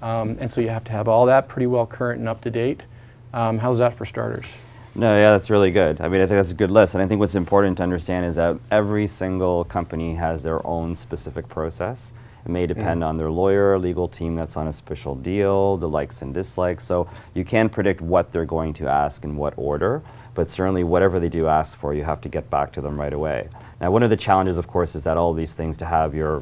And so you have to have all that pretty well current and up to date. How's that for starters? No, yeah, that's really good. I mean, I think that's a good list. And I think what's important to understand is that every single company has their own specific process. It may depend on their lawyer, legal team that's on a special deal, the likes and dislikes. So you can't predict what they're going to ask in what order, but certainly whatever they do ask for, you have to get back to them right away. Now, one of the challenges, of course, is that all of these things, to have your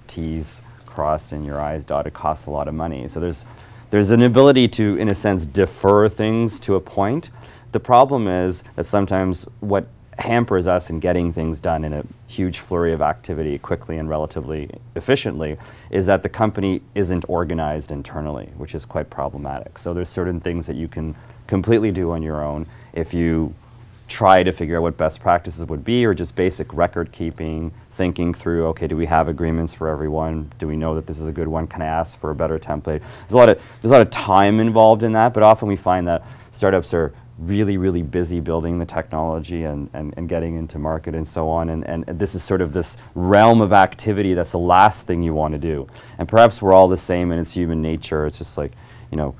T's crossed and your I's dotted, costs a lot of money. So there's an ability to, in a sense, defer things to a point. The problem is that sometimes what hampers us in getting things done in a huge flurry of activity quickly and relatively efficiently is that the company isn't organized internally, which is quite problematic. So there's certain things that you can completely do on your own if you try to figure out what best practices would be, or just basic record keeping, thinking through, okay, do we have agreements for everyone? Do we know that this is a good one? Can I ask for a better template? There's a lot of time involved in that, but often we find that startups are really busy building the technology and getting into market and so on, and this is sort of this realm of activity that's the last thing you want to do. And perhaps we're all the same, and it's human nature. It's just like, you know,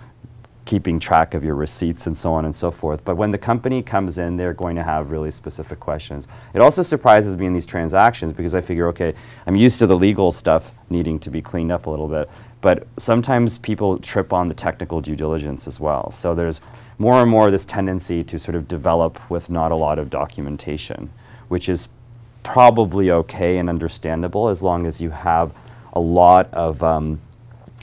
keeping track of your receipts and so on and so forth. But when the company comes in, they're going to have really specific questions. It also surprises me in these transactions because I figure, okay, I'm used to the legal stuff needing to be cleaned up a little bit, but sometimes people trip on the technical due diligence as well. So there's more and more this tendency to sort of develop with not a lot of documentation, which is probably okay and understandable as long as you have a lot of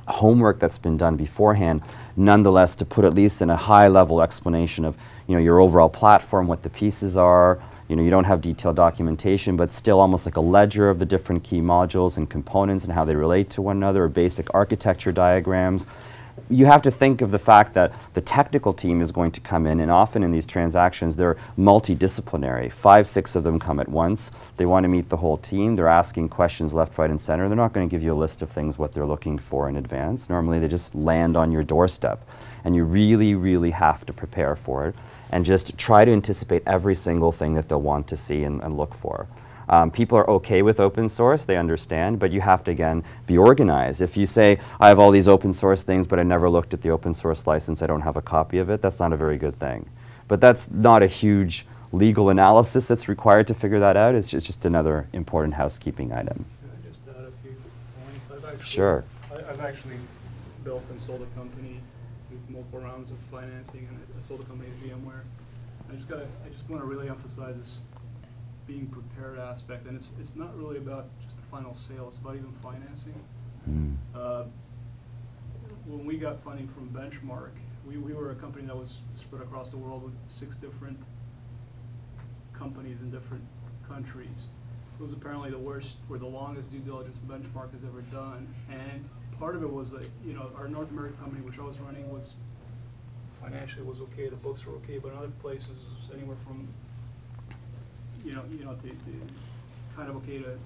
homework that's been done beforehand, nonetheless, to put at least in a high-level explanation of, you know, your overall platform, what the pieces are. You know, you don't have detailed documentation, but still almost like a ledger of the different key modules and components and how they relate to one another, or basic architecture diagrams. you have to think of the fact that the technical team is going to come in, and often in these transactions they're multidisciplinary. 5, 6 of them come at once. They want to meet the whole team. They're asking questions left, right, and center. They're not going to give you a list of things what they're looking for in advance. Normally they just land on your doorstep, and you really, really have to prepare for it and just try to anticipate every single thing that they'll want to see and look for. People are okay with open source, they understand, but you have to, again, be organized. If you say, I have all these open source things, but I never looked at the open source license, I don't have a copy of it, that's not a very good thing. But that's not a huge legal analysis that's required to figure that out. It's just another important housekeeping item. Can I just add a few points? Sure. I've actually built and sold a company through multiple rounds of financing, and I sold a company to VMware. I just want to really emphasize this being prepared aspect, and it's not really about just the final sale, it's about even financing. When we got funding from Benchmark, we were a company that was spread across the world with 6 different companies in different countries. It was apparently the worst or the longest due diligence Benchmark has ever done, and part of it was that, you know, our North American company, which I was running, was financially was okay, the books were okay, but in other places it was anywhere from you know, to kind of okay to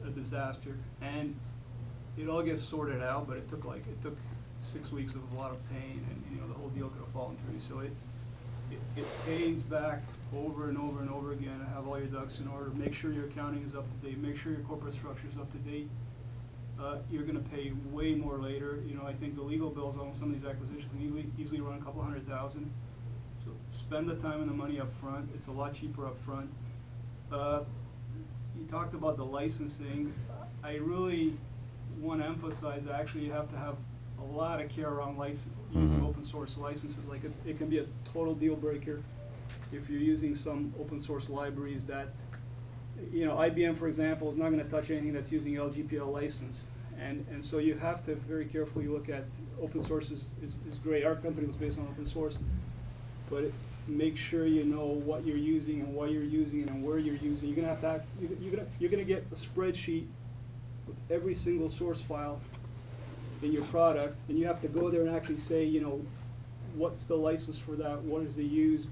a disaster, and it all gets sorted out. But it took 6 weeks of a lot of pain, and you know the whole deal could have fallen through. So it pays back over and over and over again to have all your ducks in order. Make sure your accounting is up to date. Make sure your corporate structure is up to date. You're going to pay way more later. You know, I think the legal bills on some of these acquisitions can easily run a couple $100,000. So spend the time and the money up front. It's a lot cheaper up front. You talked about the licensing. I really want to emphasize that actually you have to have a lot of care around using open source licenses. Like it can be a total deal breaker if you're using some open source libraries that, you know, IBM, for example, is not going to touch anything that's using LGPL license. And so you have to very carefully look at open source is great. Our company was based on open source, but make sure you know what you're using and why you're using it and where you're using. You're gonna have to you're gonna get a spreadsheet with every single source file in your product, and you have to go there and actually say, you know, what's the license for that? What is it used?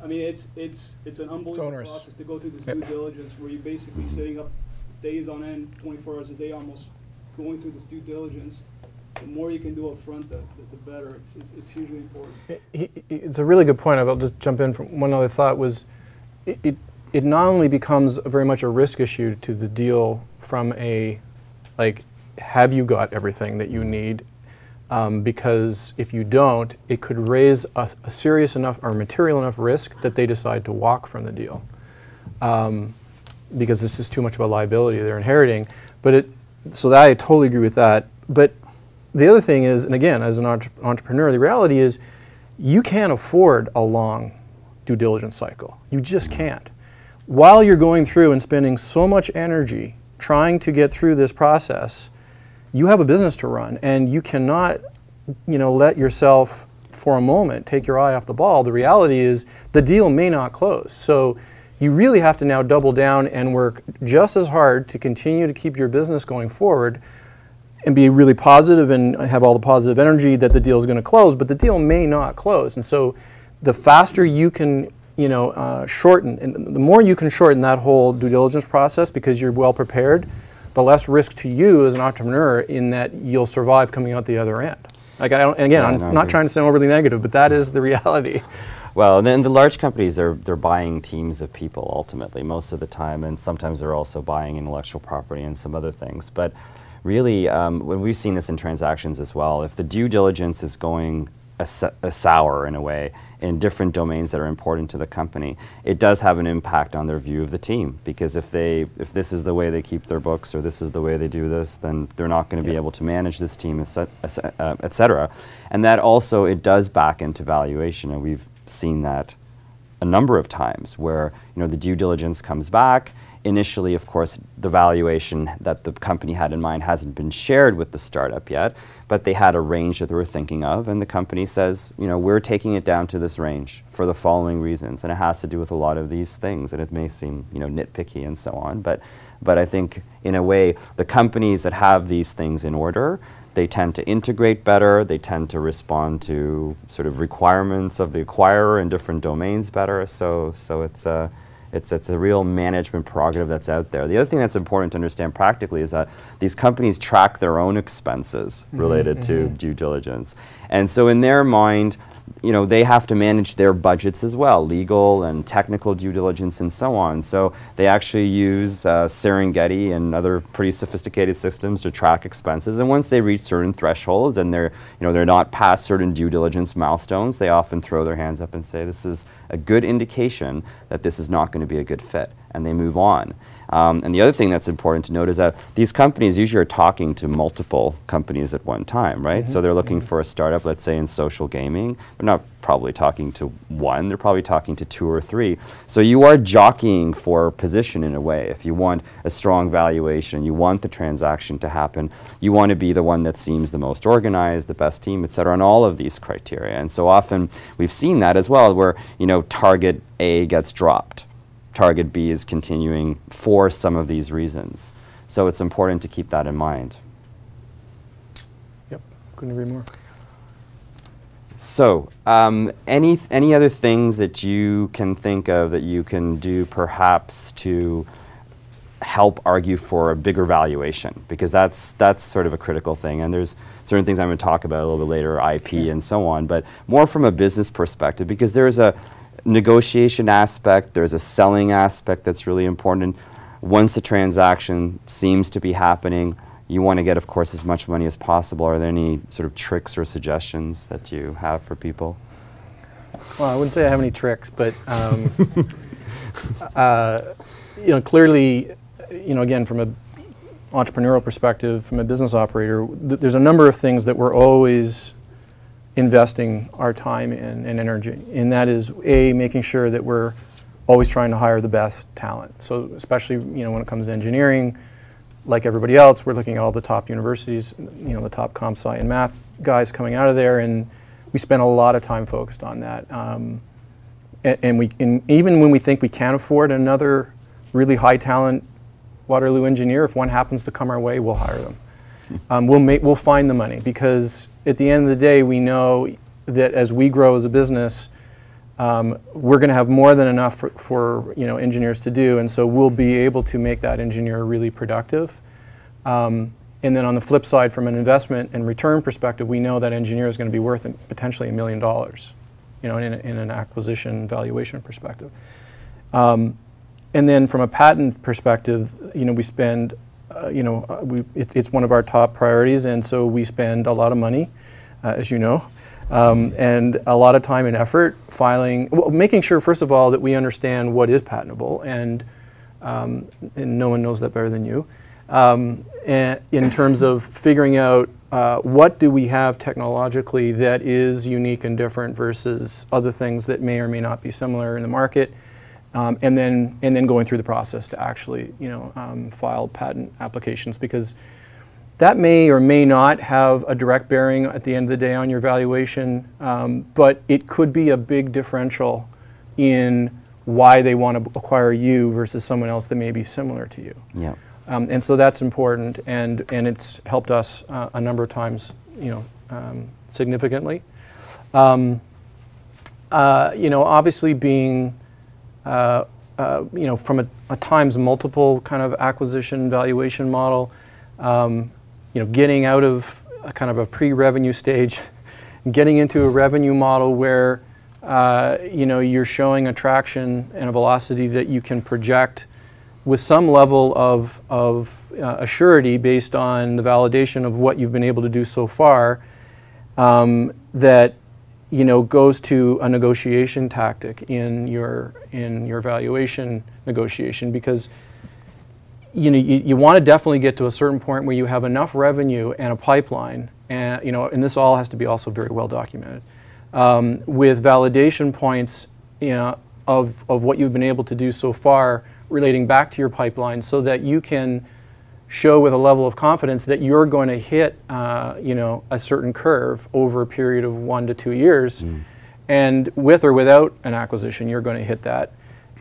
I mean, it's an unbelievable process to go through this due diligence where you're basically sitting up days on end, 24 hours a day, almost going through this due diligence. The more you can do up front, the better. It's hugely important. It's a really good point. I'll just jump in from one other thought was, it not only becomes very much a risk issue to the deal from a, like, have you got everything that you need? Because if you don't, it could raise a serious enough or material enough risk that they decide to walk from the deal. Because this is too much of a liability they're inheriting. But so that I totally agree with that. But the other thing is, and again, as an entrepreneur, the reality is you can't afford a long due diligence cycle. You just can't. While you're going through and spending so much energy trying to get through this process, you have a business to run, and you cannot, you know, let yourself for a moment take your eye off the ball. The reality is the deal may not close. So you really have to now double down and work just as hard to continue to keep your business going forward and be really positive and have all the positive energy that the deal is going to close, but the deal may not close. And so the faster you can, you know, shorten, and the more you can shorten that whole due diligence process because you're well prepared, the less risk to you as an entrepreneur in that you'll survive coming out the other end. Like and again, I'm not trying to sound overly negative, but that is the reality. Well, and then the large companies, they're buying teams of people ultimately most of the time, and sometimes they're also buying intellectual property and some other things. But really, when we've seen this in transactions as well, if the due diligence is going sour in a way in different domains that are important to the company, it does have an impact on their view of the team. Because if this is the way they keep their books or this is the way they do this, then they're not going to be able to manage this team, et cetera. And that also, it does back into valuation, and we've seen that a number of times where, you know, the due diligence comes back. Initially, of course, the valuation that the company had in mind hasn't been shared with the startup yet, but they had a range that they were thinking of, and the company says, you know, we're taking it down to this range for the following reasons, and it has to do with a lot of these things, and it may seem, you know, nitpicky and so on, but I think in a way, the companies that have these things in order, They tend to integrate better. They tend to respond to sort of requirements of the acquirer in different domains better. So it's a real management prerogative that's out there. The other thing that's important to understand practically is that these companies track their own expenses related to due diligence. And so in their mind, you know, they have to manage their budgets as well, legal and technical due diligence and so on. So they actually use Serengeti and other pretty sophisticated systems to track expenses. And once they reach certain thresholds and they're not past certain due diligence milestones, they often throw their hands up and say, this is a good indication that this is not going to be a good fit, and they move on. And the other thing that's important to note is that these companies usually are talking to multiple companies at one time, right? So they're looking for a startup, let's say in social gaming. They're not probably talking to one, they're probably talking to 2 or 3. So you are jockeying for position in a way. If you want a strong valuation, you want the transaction to happen, you want to be the one that seems the most organized, the best team, et cetera, and all of these criteria. And so often we've seen that as well, where, you know, target A gets dropped. Target B is continuing for some of these reasons. So it's important to keep that in mind. Yep, couldn't agree more. So any other things that you can think of that you can do perhaps to help argue for a bigger valuation? Because that's sort of a critical thing. And there's certain things I'm going to talk about a little bit later, IP and so on, but more from a business perspective, because there's a negotiation aspect, there's a selling aspect that's really important. Once the transaction seems to be happening, you want to get, of course, as much money as possible. Are there any sort of tricks or suggestions that you have for people? Well, I wouldn't say I have any tricks, but you know, clearly, you know, again, from an entrepreneurial perspective, from a business operator, there's a number of things that we're always investing our time in and energy. And that is, A, making sure that we're always trying to hire the best talent. So especially, you know, when it comes to engineering, like everybody else, we're looking at all the top universities, you know, the top comp sci and math guys coming out of there, and we spend a lot of time focused on that. And even when we think we can't afford another really high talent Waterloo engineer, if one happens to come our way, we'll hire them. We'll find the money, because at the end of the day, we know that as we grow as a business, we're going to have more than enough for you know, engineers to do, and so we'll be able to make that engineer really productive. And then on the flip side, from an investment and return perspective, we know that engineer is going to be worth potentially $1 million, you know, in an acquisition valuation perspective. And then from a patent perspective, you know, we spend you know, it's one of our top priorities, and so we spend a lot of money, as you know, and a lot of time and effort filing, well, making sure, first of all, that we understand what is patentable, and no one knows that better than you, and in terms of figuring out what do we have technologically that is unique and different versus other things that may or may not be similar in the market. And then going through the process to actually, you know, file patent applications, because that may or may not have a direct bearing at the end of the day on your valuation, but it could be a big differential in why they want to acquire you versus someone else that may be similar to you. Yeah. And so that's important, and it's helped us a number of times, you know, significantly. You know, obviously being you know, from a times multiple kind of acquisition valuation model, you know, getting out of a kind of a pre-revenue stage, getting into a revenue model where you know, you're showing a traction and a velocity that you can project with some level of assurity based on the validation of what you've been able to do so far, that, you know, goes to a negotiation tactic in your valuation negotiation, because you know, you want to definitely get to a certain point where you have enough revenue and a pipeline, and you know, and this all has to be also very well documented, with validation points, you know, of what you've been able to do so far relating back to your pipeline, so that you can show with a level of confidence that you're going to hit you know, a certain curve over a period of 1 to 2 years, and with or without an acquisition, you're going to hit that.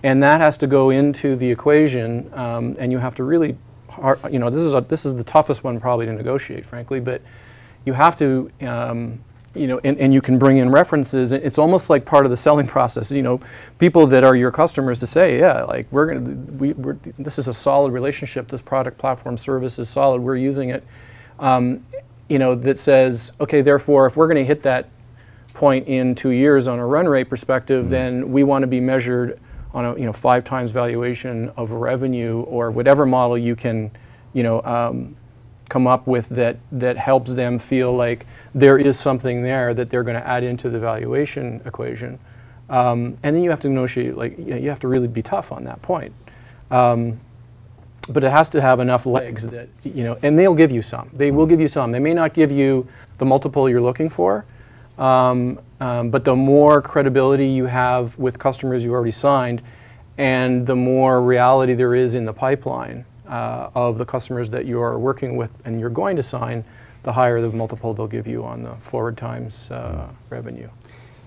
And that has to go into the equation, and you have to really, you know, this is the toughest one probably to negotiate, frankly, but you have to, you know, and you can bring in references. It's almost like part of the selling process. You know, people that are your customers to say, yeah, like this is a solid relationship. This product, platform, service is solid. We're using it. You know, that says, okay, therefore, if we're going to hit that point in 2 years on a run rate perspective, then we want to be measured on a 5 times valuation of revenue, or whatever model you can, you know, come up with that helps them feel like there is something there that they're going to add into the valuation equation. And then you have to negotiate, like, you have to really be tough on that point. But it has to have enough legs that, you know, and they'll give you some. They will give you some. They may not give you the multiple you're looking for, but the more credibility you have with customers you already signed, and the more reality there is in the pipeline of the customers that you are working with and you're going to sign, the higher the multiple they'll give you on the forward times revenue.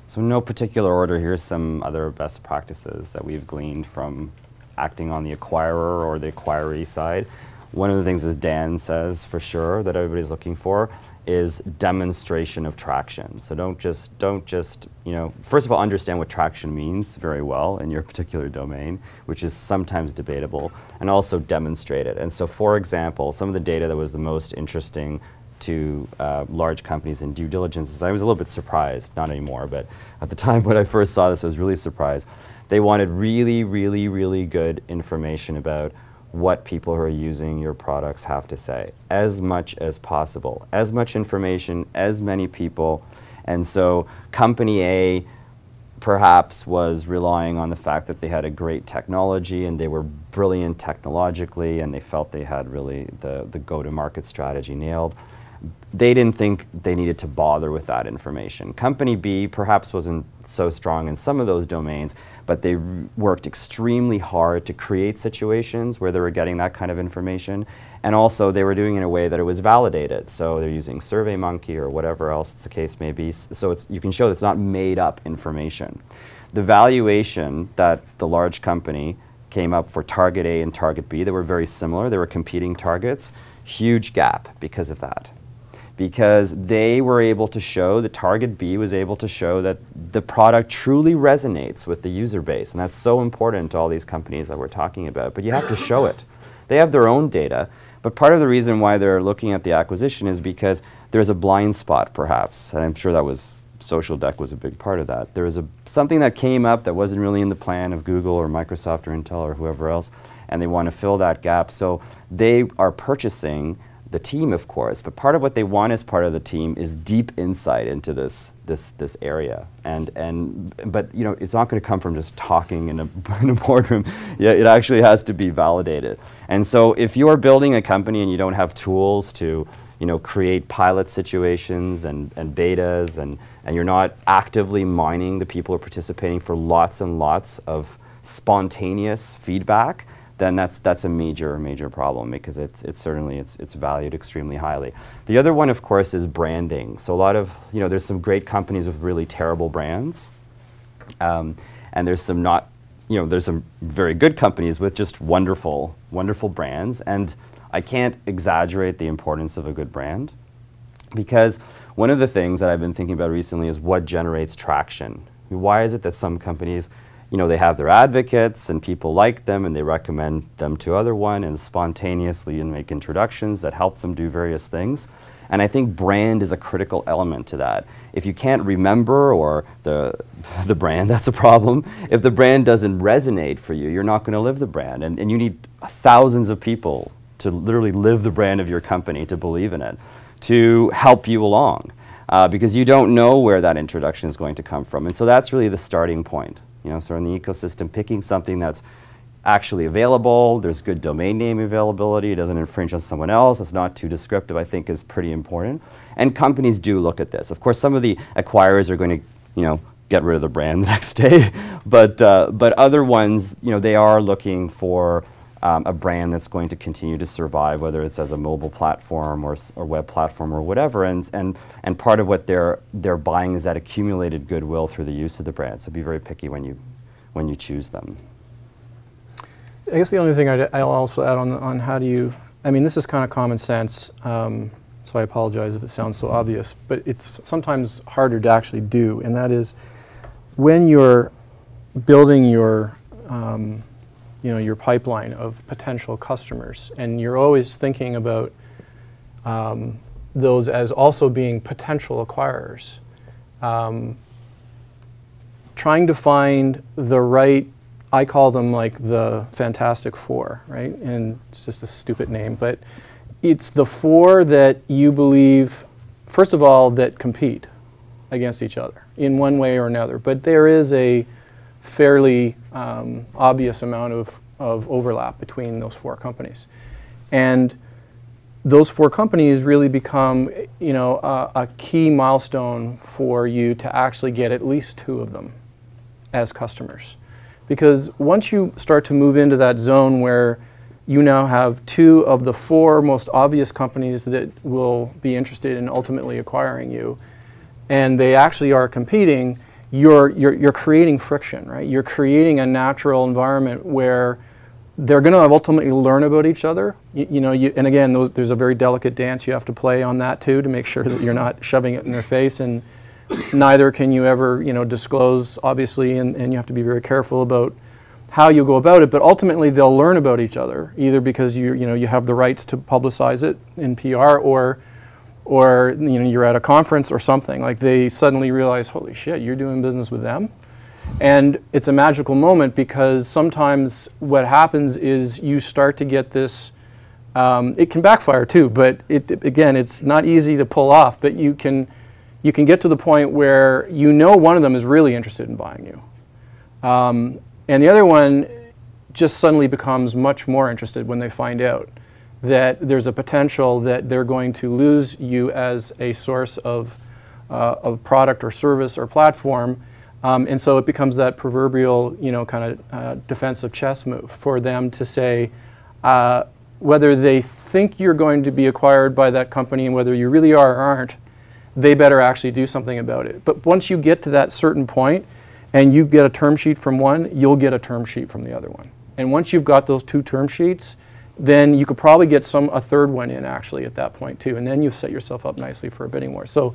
So in no particular order, here's some other best practices that we've gleaned from acting on the acquirer or the acquiree side. One of the things, as Dan says, for sure, that everybody's looking for is demonstration of traction. So don't just, you know, first of all, understand what traction means very well in your particular domain, which is sometimes debatable, and also demonstrate it. And so, for example, some of the data that was the most interesting to large companies in due diligence is, I was a little bit surprised, not anymore, but at the time when I first saw this, I was really surprised. They wanted really, really, really good information about what people who are using your products have to say, as much as possible, as much information, as many people. And so company A perhaps was relying on the fact that they had a great technology and they were brilliant technologically and they felt they had really the go-to-market strategy nailed. They didn't think they needed to bother with that information. Company B perhaps wasn't so strong in some of those domains, but they worked extremely hard to create situations where they were getting that kind of information, and also they were doing it in a way that it was validated. So they're using SurveyMonkey or whatever else the case may be, so you can show that it's not made up information. The valuation that the large company came up for target A and target B, they were very similar, they were competing targets, huge gap because of that. Because they were able to show, the target B was able to show that the product truly resonates with the user base. And that's so important to all these companies that we're talking about. But you have to show it. They have their own data. But part of the reason why they're looking at the acquisition is because there's a blind spot, perhaps. And I'm sure that was, Social Deck was a big part of that. There was something that came up that wasn't really in the plan of Google or Microsoft or Intel or whoever else. And they want to fill that gap. So they are purchasing the team, of course, but part of what they want as part of the team is deep insight into this area, but you know, it's not going to come from just talking in a boardroom. Yeah, it actually has to be validated. And so, if you are building a company and you don't have tools to, you know, create pilot situations and betas, and you're not actively mining the people who are participating for lots and lots of spontaneous feedback, then that's a major problem, because it's certainly valued extremely highly. The other one, of course, is branding. So a lot of, you know, there's some great companies with really terrible brands, and there's some not, you know, there's some very good companies with just wonderful brands. And I can't exaggerate the importance of a good brand, because one of the things that I've been thinking about recently is what generates traction. Why is it that some companies, you know, they have their advocates and people like them and they recommend them to other one and spontaneously and make introductions that help them do various things? And I think brand is a critical element to that. If you can't remember, or the brand, that's a problem. If the brand doesn't resonate for you, you're not going to live the brand. And you need thousands of people to literally live the brand of your company, to believe in it, to help you along, because you don't know where that introduction is going to come from. And so that's really the starting point. You know, so in the ecosystem, picking something that's actually available, there's good domain name availability, it doesn't infringe on someone else, it's not too descriptive, I think is pretty important. And companies do look at this. Of course, some of the acquirers are going to, you know, get rid of the brand the next day, but other ones, you know, they are looking for a brand that's going to continue to survive, whether it's as a mobile platform or web platform or whatever. And part of what they're buying is that accumulated goodwill through the use of the brand. So be very picky when you choose them. I guess the only thing I'll also add on how do you, I mean, this is kind of common sense. so I apologize if it sounds so obvious, but it's sometimes harder to actually do, and that is when you're building your your pipeline of potential customers, and you're always thinking about those as also being potential acquirers. Trying to find the right, I call them like the Fantastic Four, right? And it's just a stupid name, but it's the four that you believe, first of all, that compete against each other in one way or another. But there is a fairly obvious amount of overlap between those four companies. And those four companies really become, a key milestone for you to actually get at least two of them as customers. Because once you start to move into that zone where you now have two of the four most obvious companies that will be interested in ultimately acquiring you, and they actually are competing, you're creating friction, right? You're creating a natural environment where they're going to ultimately learn about each other. And again, there's a very delicate dance you have to play on that too, to make sure that you're not shoving it in their face, and neither can you ever disclose, obviously, and you have to be very careful about how you go about it. But ultimately, they'll learn about each other, either because you have the rights to publicize it in PR, or you're at a conference or something. Like they suddenly realize, holy shit, you're doing business with them. And it's a magical moment, because sometimes what happens is you start to get this, it can backfire too, but again, it's not easy to pull off, but you can get to the point where one of them is really interested in buying you. And the other one just suddenly becomes much more interested when they find out that there's a potential that they're going to lose you as a source of product or service or platform. And so it becomes that proverbial, kind of defensive chess move for them to say, whether they think you're going to be acquired by that company and whether you really are or aren't, they better actually do something about it. But once you get to that certain point and you get a term sheet from one, you'll get a term sheet from the other one. And once you've got those two term sheets, then you could probably get a third one in actually at that point too. And then you've set yourself up nicely for a bidding war. So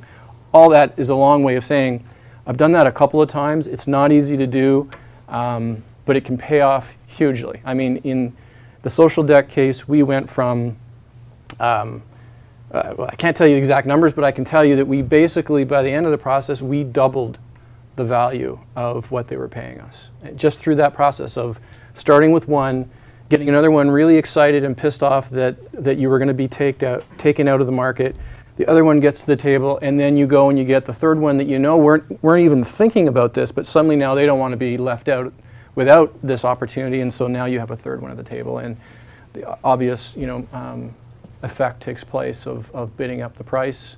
all that is a long way of saying, I've done that a couple of times. It's not easy to do, but it can pay off hugely. I mean, in the Social Deck case, we went from, well, I can't tell you the exact numbers, but I can tell you that we basically, by the end of the process, we doubled the value of what they were paying us. Just through that process of starting with one, getting another one really excited and pissed off that you were going to be taken out of the market. The other one gets to the table, and then you go and you get the third one that weren't even thinking about this, but suddenly now they don't want to be left out without this opportunity, and so now you have a third one at the table, and the obvious effect takes place of bidding up the price,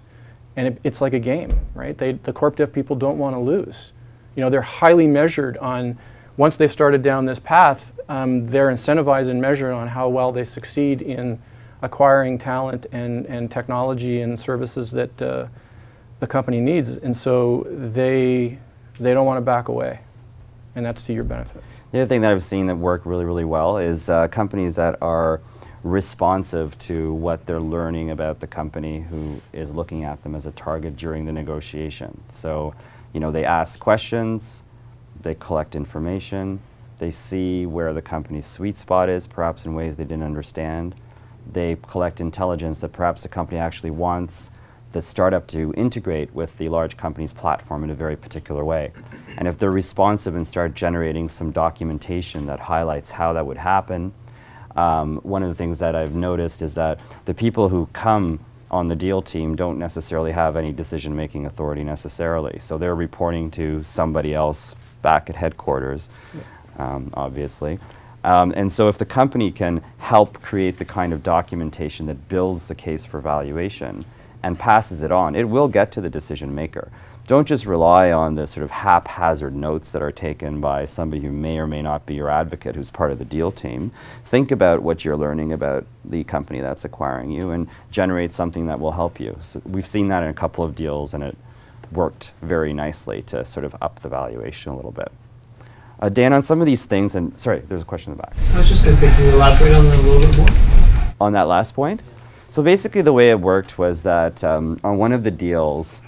and it's like a game, right? The corp dev people don't want to lose. They're highly measured on, once they've started down this path, they're incentivized and measured on how well they succeed in acquiring talent and technology and services that the company needs, and so they don't want to back away, and that's to your benefit. The other thing that I've seen that work really, really well is companies that are responsive to what they're learning about the company who is looking at them as a target during the negotiation. So, they ask questions, they collect information, they see where the company's sweet spot is, perhaps in ways they didn't understand. They collect intelligence that perhaps the company actually wants the startup to integrate with the large company's platform in a very particular way. And if they're responsive and start generating some documentation that highlights how that would happen, one of the things that I've noticed is that the people who come on the deal team don't necessarily have any decision-making authority necessarily. So they're reporting to somebody else back at headquarters, obviously. And so if the company can help create the kind of documentation that builds the case for valuation and passes it on, it will get to the decision maker. Don't just rely on the sort of haphazard notes that are taken by somebody who may or may not be your advocate who's part of the deal team. Think about what you're learning about the company that's acquiring you and generate something that will help you. So we've seen that in a couple of deals, and it worked very nicely to sort of up the valuation a little bit. Dan, on some of these things, and sorry, there's a question in the back. I was just going to say, can you elaborate on that a little bit more? On that last point? So basically the way it worked was that on one of the deals,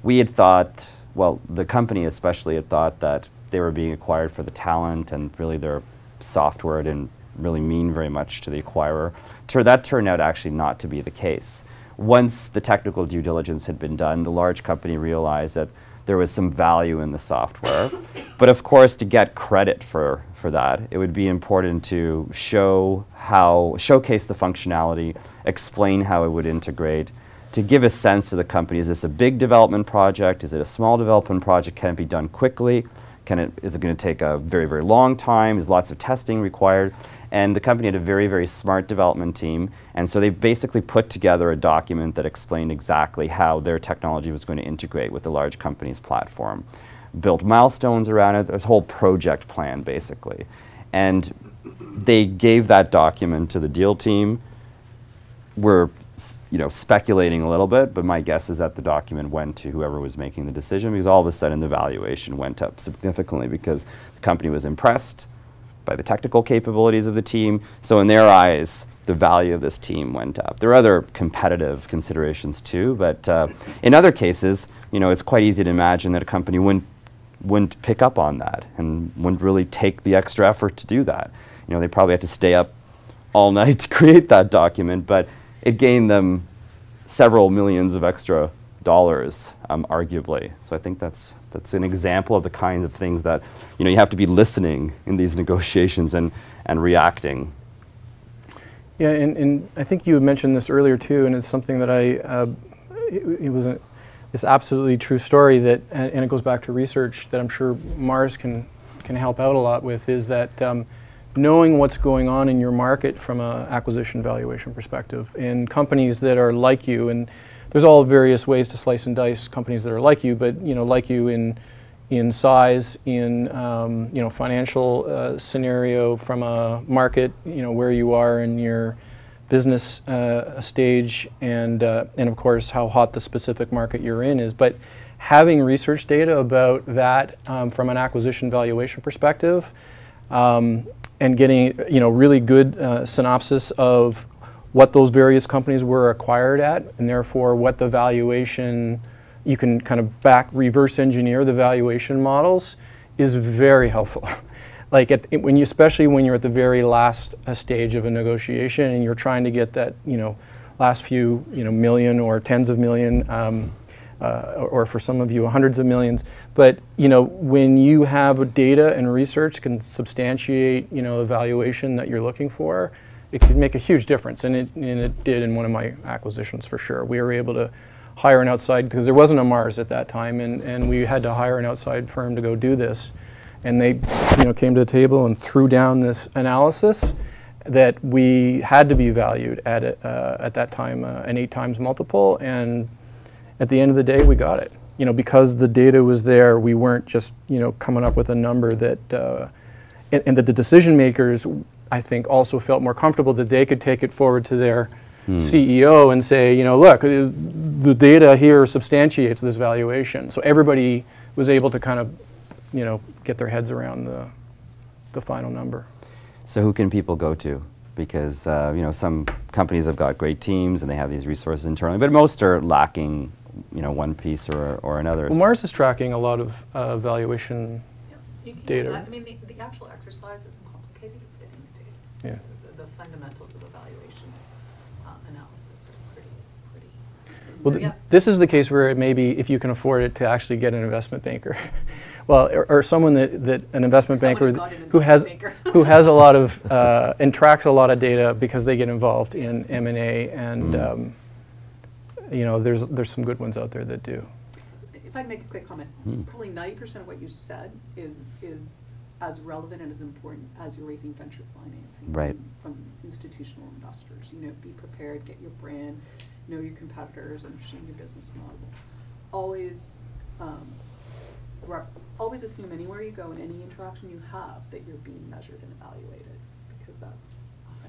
we had thought, well, the company especially had thought that they were being acquired for the talent, and really their software didn't really mean very much to the acquirer. That turned out actually not to be the case. Once the technical due diligence had been done, the large company realized that there was some value in the software. But of course, to get credit for that, it would be important to showcase the functionality, explain how it would integrate, to give a sense to the company, is this a big development project? Is it a small development project? Can it be done quickly? Is it going to take a very, very long time? Is lots of testing required? And the company had a very, very smart development team, and so they basically put together a document that explained exactly how their technology was going to integrate with the large company's platform. Built milestones around it, this whole project plan, basically. And they gave that document to the deal team. We're speculating a little bit, but my guess is that the document went to whoever was making the decision, because all of a sudden the valuation went up significantly because the company was impressed by the technical capabilities of the team. So in their eyes, the value of this team went up. There are other competitive considerations too, but in other cases, it's quite easy to imagine that a company wouldn't pick up on that and wouldn't really take the extra effort to do that. They probably had to stay up all night to create that document, but it gained them several millions of extra dollars, arguably. So I think that's an example of the kind of things that you have to be listening in these negotiations and reacting. Yeah, and I think you had mentioned this earlier too, and it's something that it was this absolutely true story that, and it goes back to research that I'm sure MaRS can help out a lot with, is that knowing what's going on in your market from an acquisition valuation perspective, in companies that are like you, and there's all various ways to slice and dice companies that are like you, but like you in size, in financial scenario, from a market, where you are in your business stage, and of course how hot the specific market you're in is. But having research data about that from an acquisition valuation perspective, and getting really good synopsis of what those various companies were acquired at, and therefore what the valuation, you can kind of reverse engineer the valuation models, is very helpful. Like especially when you're at the very last stage of a negotiation and you're trying to get that last few million or tens of million, or for some of you hundreds of millions. But when you have data and research can substantiate the valuation that you're looking for, it can make a huge difference, and it did in one of my acquisitions for sure. We were able to hire an outside, because there wasn't a MaRS at that time, and we had to hire an outside firm to go do this. And they came to the table and threw down this analysis that we had to be valued at that time an 8 times multiple, and at the end of the day we got it. Because the data was there, we weren't just coming up with a number that, and that the decision makers, I think, also felt more comfortable that they could take it forward to their CEO and say, look, the data here substantiates this valuation. So everybody was able to kind of, get their heads around the final number. So who can people go to? Because some companies have got great teams and they have these resources internally, but most are lacking, one piece or another. Well, MaRS is tracking a lot of valuation data. I mean, the actual exercise isn't complicated. It's getting the data. Yeah. So the fundamentals of evaluation analysis are pretty. Well, so, yeah. This is the case where it may be, if you can afford it, to actually get an investment banker. Well, or someone that an investment banker who has a lot of and tracks a lot of data, because they get involved in M&A, and there's some good ones out there that do. If I can make a quick comment, probably 90% of what you said is as relevant and as important as you're raising venture financing from institutional investors. Be prepared, get your brand, know your competitors, understand your business model. Always assume anywhere you go, in any interaction you have, that you're being measured and evaluated, because that's 100%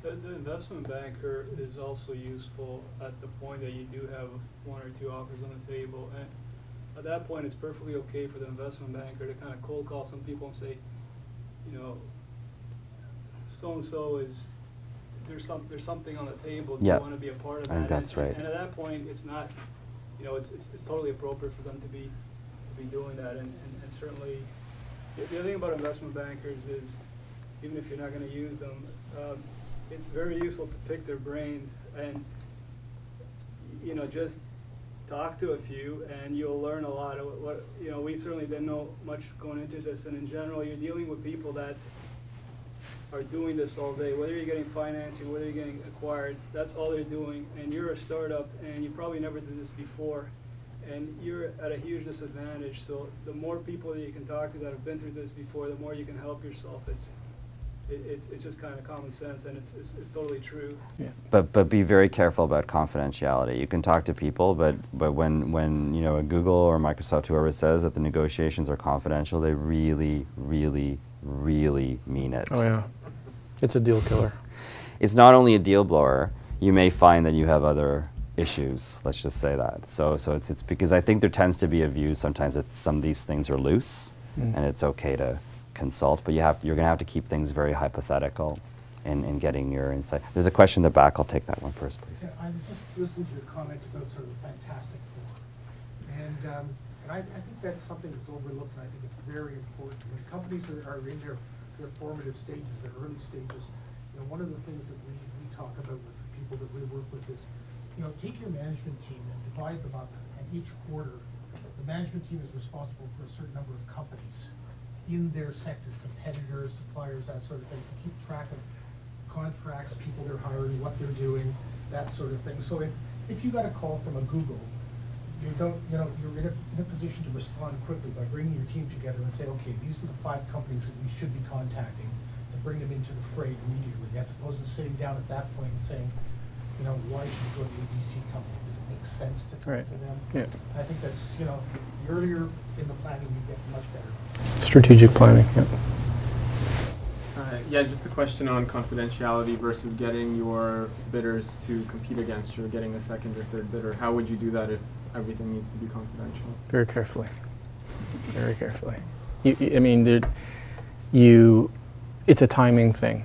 true. The investment banker is also useful at the point that you do have 1 or 2 offers on the table, and at that point it's perfectly okay for the investment banker to kind of cold call some people and say, so-and-so is there's something on the table. Do Yeah. you want to be a part of that? I think that's right. And at that point, it's not, you know, it's totally appropriate for them to be doing that. And certainly, the other thing about investment bankers is, even if you're not going to use them, it's very useful to pick their brains and, you know, just talk to a few, and you'll learn a lot. Of what you know, we certainly didn't know much going into this, and in general, you're dealing with people that are doing this all day. Whether you're getting financing, whether you're getting acquired, that's all they're doing. And you're a startup, and you probably never did this before, and you're at a huge disadvantage. So the more people that you can talk to that have been through this before, the more you can help yourself. It's just kind of common sense, and it's totally true. Yeah. But be very careful about confidentiality. You can talk to people, but when you know, a Google or Microsoft, whoever says that the negotiations are confidential, they really, really, really mean it. Oh yeah, it's a deal killer. It's not only a deal blower. You may find that you have other issues. Let's just say that. So it's because I think there tends to be a view sometimes that some of these things are loose, and it's okay to consult, but you're going to have to keep things very hypothetical in getting your insight. There's a question in the back. I'll take that one first, please. Yeah, I'm just listening to your comment about sort of the Fantastic Four, and I think that's something that's overlooked, and I think it's very important. When companies are in their formative stages, their early stages, you know, one of the things that we talk about with the people that we work with is, you know, take your management team and divide them up, and each quarter, the management team is responsible for a certain number of companies in their sector, competitors, suppliers, that sort of thing, to keep track of contracts, people they're hiring, what they're doing, that sort of thing. So if you got a call from a Google, you're in a position to respond quickly by bringing your team together and say, okay, these are the 5 companies that we should be contacting to bring them into the fray immediately, as opposed to sitting down at that point and saying, you know, why should we go to the ABC company? Does it make sense to talk to them? Yeah. I think that's, you know, the earlier in the planning you get, much better. Strategic planning. Yeah. Yeah, just a question on confidentiality versus getting your bidders to compete against you, or getting a second or third bidder. How would you do that if everything needs to be confidential? Very carefully. Very carefully. I mean, it's a timing thing.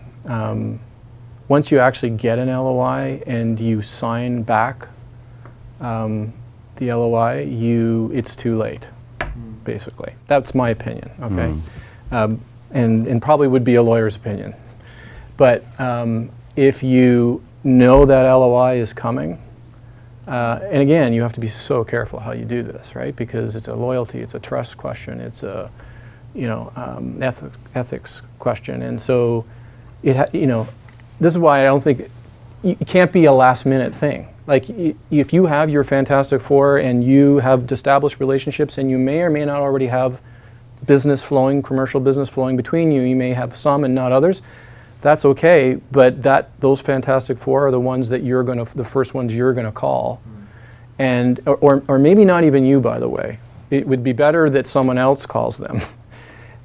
Once you actually get an LOI and you sign back the LOI, it's too late, basically. That's my opinion, okay? And probably would be a lawyer's opinion. But if you know that LOI is coming, and again, you have to be so careful how you do this, right? Because it's a loyalty, it's a trust question, it's a, you know, ethics question. And so, you know, this is why I don't think, it can't be a last minute thing. Like, if you have your Fantastic Four and you have established relationships and you may or may not already have business flowing, commercial business flowing between you, you may have some and not others, that's okay, but those Fantastic Four are the ones that the first ones you're gonna call. And, or maybe not even you, by the way. It would be better that someone else calls them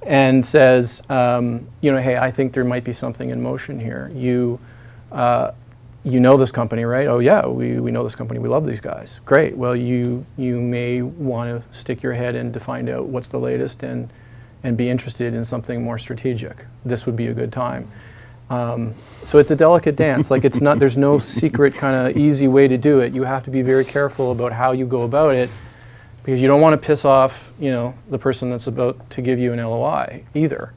and says, you know, hey, I think there might be something in motion here. You know this company, right? Oh yeah, we know this company, we love these guys. Great, well you may want to stick your head in to find out what's the latest and be interested in something more strategic. This would be a good time. So it's a delicate dance. Like, it's not, there's no secret kind of easy way to do it. You have to be very careful about how you go about it, because you don't want to piss off, you know, the person that's about to give you an LOI either.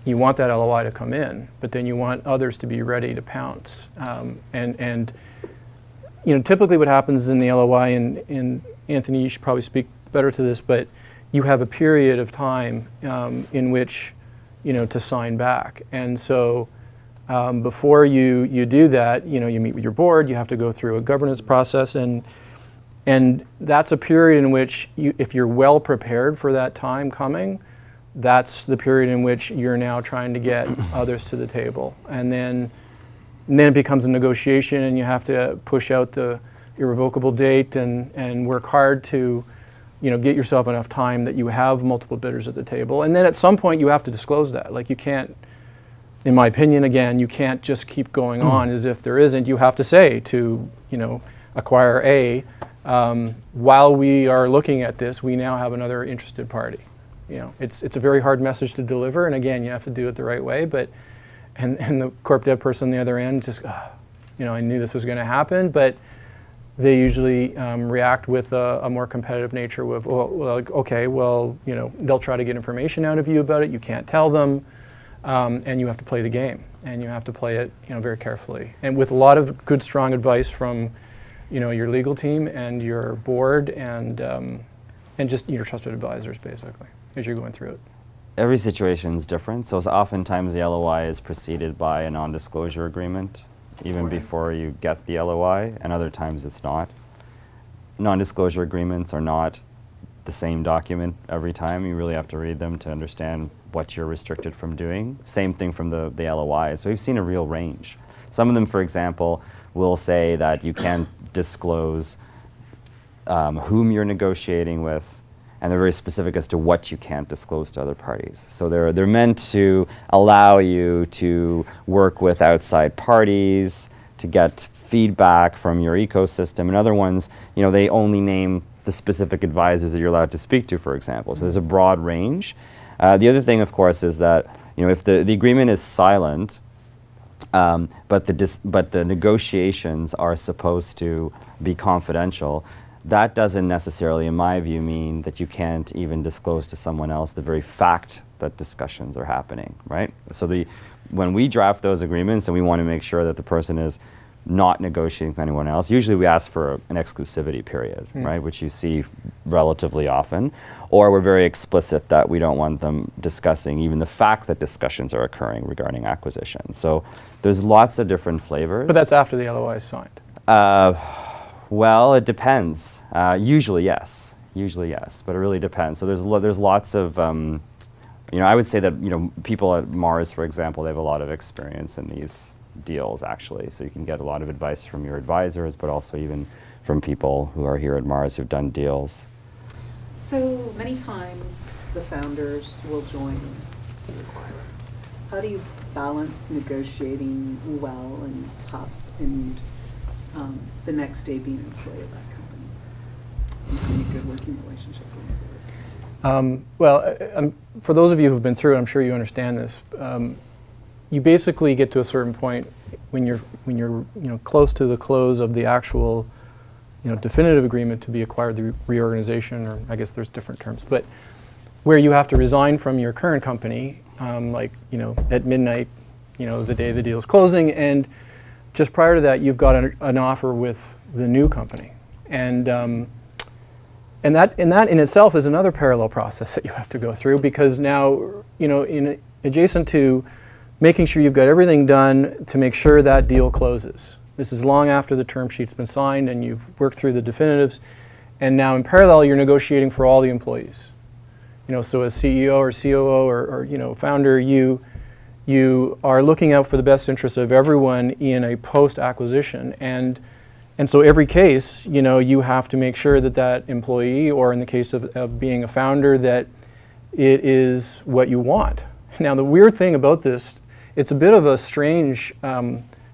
You want that LOI to come in, but then you want others to be ready to pounce. And you know, typically what happens in the LOI, and Anthony, you should probably speak better to this, but you have a period of time in which, you know, to sign back. And so before you do that, you know, you meet with your board, you have to go through a governance process, and that's a period in which, if you're well prepared for that time coming, that's the period in which you're now trying to get others to the table. And then it becomes a negotiation, and you have to push out the irrevocable date and work hard to, you know, get yourself enough time that you have multiple bidders at the table. And then at some point you have to disclose that. Like, you can't, in my opinion, again, you can't just keep going on as if there isn't. You have to say to, you know, acquire A, while we are looking at this, we now have another interested party. You know, it's a very hard message to deliver, and again, you have to do it the right way. But and the corp dev person on the other end just, you know, I knew this was going to happen, but they usually react with a more competitive nature with, well, like, okay, well, you know, they'll try to get information out of you about it. You can't tell them, and you have to play the game, and you have to play it, you know, very carefully, and with a lot of good, strong advice from, you know, your legal team and your board and just your trusted advisors, basically, as you're going through it. Every situation is different, so oftentimes the LOI is preceded by a non-disclosure agreement, even before you get the LOI, and other times it's not. Non-disclosure agreements are not the same document every time. You really have to read them to understand what you're restricted from doing. Same thing from the LOI. So we've seen a real range. Some of them, for example, will say that you can't disclose whom you're negotiating with, and they're very specific as to what you can't disclose to other parties. So they're meant to allow you to work with outside parties, to get feedback from your ecosystem, and other ones, you know, they only name the specific advisors that you're allowed to speak to, for example. So there's a broad range. The other thing, of course, is that, you know, if the agreement is silent, but the negotiations are supposed to be confidential, that doesn't necessarily, in my view, mean that you can't even disclose to someone else the very fact that discussions are happening, right? So when we draft those agreements and we want to make sure that the person is not negotiating with anyone else, usually we ask for an exclusivity period, right, which you see relatively often, or we're very explicit that we don't want them discussing even the fact that discussions are occurring regarding acquisition. So there's lots of different flavors. But that's after the LOI is signed. Well, it depends. Usually, yes. Usually, yes. But it really depends. So there's lots of, you know, I would say that, you know, people at MaRS, for example, they have a lot of experience in these deals, actually. So you can get a lot of advice from your advisors, but also even from people who are here at MaRS who've done deals. So many times the founders will join the acquirer. How do you balance negotiating well and tough and the next day being an employee of that company and having a good working relationship going forward? For those of you who've been through it, I'm sure you understand this. You basically get to a certain point when you're you know, close to the close of the actual, you know, definitive agreement to be acquired, the reorganization, or I guess there's different terms, but where you have to resign from your current company, like, you know, at midnight, you know, the day the deal is closing, and just prior to that, you've got an offer with the new company, and that in itself is another parallel process that you have to go through, because now, you know, adjacent to making sure you've got everything done to make sure that deal closes. This is long after the term sheet's been signed and you've worked through the definitives, and now in parallel you're negotiating for all the employees. You know, so as CEO or COO or you know, founder, you are looking out for the best interests of everyone in a post-acquisition, and so every case, you know, you have to make sure that that employee, or in the case of being a founder, that it is what you want. Now the weird thing about this, it's a bit of a strange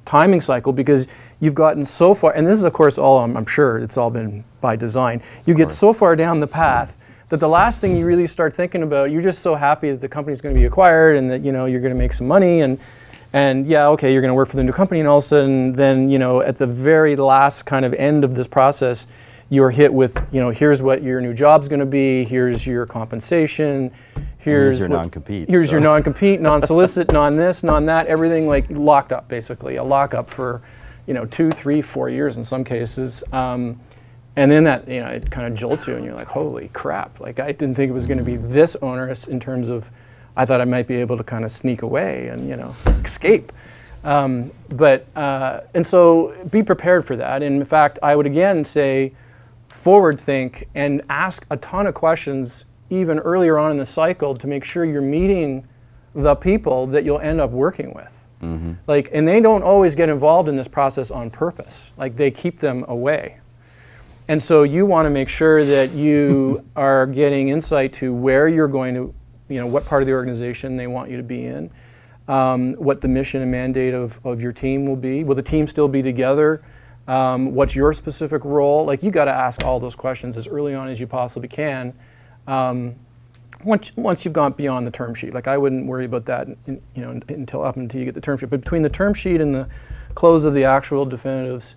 timing cycle, because you've gotten so far, and this is of course all, I'm sure it's all been by design, you get so far down the path that the last thing you really start thinking about, you're just so happy that the company's going to be acquired and that, you know, you're going to make some money, and yeah, okay, you're going to work for the new company, and all of a sudden then, you know, at the very last kind of end of this process, you're hit with, you know, here's what your new job's going to be, here's your compensation, here's your non-compete. Here's your non-compete, non-solicit, non-this, non-that, everything like locked up, basically, a lockup for, you know, 2, 3, 4 years in some cases. And then that, you know, it kind of jolts you and you're like, holy crap, like I didn't think it was going to be this onerous in terms of, I thought I might be able to kind of sneak away and, you know, escape. And so be prepared for that. And in fact, I would again say, forward think and ask a ton of questions even earlier on in the cycle to make sure you're meeting the people that you'll end up working with. Mm-hmm. Like, and they don't always get involved in this process on purpose. Like, they keep them away. And so you want to make sure that you are getting insight to where you're going to, you know, what part of the organization they want you to be in, what the mission and mandate of your team will be. Will the team still be together? What's your specific role? Like, you got to ask all those questions as early on as you possibly can, once you've gone beyond the term sheet. Like I wouldn't worry about that until you get the term sheet. But between the term sheet and the close of the actual definitives,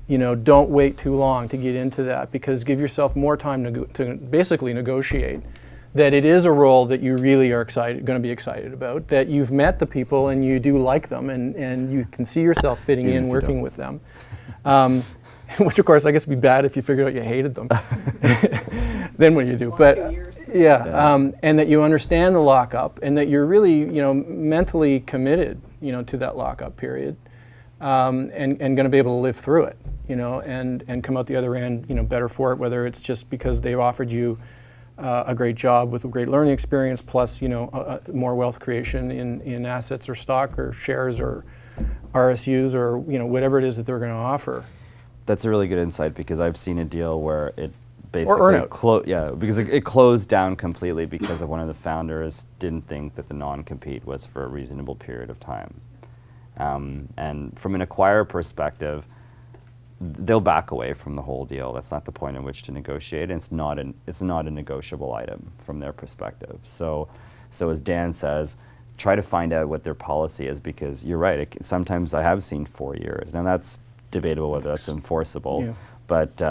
don't wait too long to get into that, because give yourself more time to basically negotiate that it is a role that you really are going to be excited about, that you've met the people and you do like them, and you can see yourself fitting in working with them. Which of course I guess would be bad if you figured out you hated them. Then what do you do? But and that you understand the lockup, and that you're really mentally committed to that lockup period, and going to be able to live through it, and come out the other end better for it, whether it's just because they've offered you a great job with a great learning experience, plus more wealth creation in assets or stock or shares or RSUs or whatever it is that they're going to offer. That's a really good insight, because I've seen a deal where it basically because it closed down completely because of one of the founders didn't think that the non-compete was for a reasonable period of time. And from an acquirer perspective, they'll back away from the whole deal. That's not the point in which to negotiate. And it's not a negotiable item from their perspective. So as Dan says, try to find out what their policy is, because you're right. Sometimes I have seen 4 years. Now that's debatable whether that's enforceable, but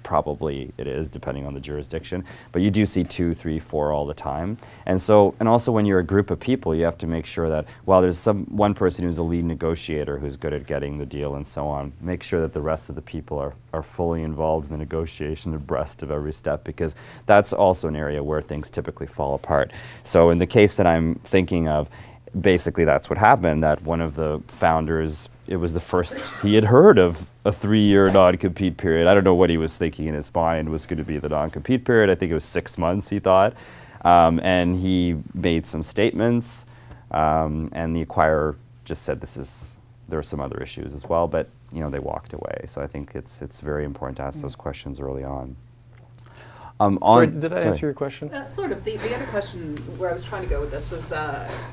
probably it is, depending on the jurisdiction. But you do see 2, 3, 4 all the time. And also when you're a group of people, you have to make sure that while there's one person who's a lead negotiator who's good at getting the deal and so on, make sure that the rest of the people are fully involved in the negotiation, abreast of every step, because that's also an area where things typically fall apart. So in the case that I'm thinking of, basically that's what happened, that one of the founders, it was the first he had heard of a 3-year non-compete period. I don't know what he was thinking in his mind was going to be the non-compete period. I think it was 6 months, he thought. And he made some statements, and the acquirer just said there are some other issues as well, but they walked away. So I think it's very important to ask those questions early on. Sorry, did I answer your question? Sort of. The other question where I was trying to go with this was,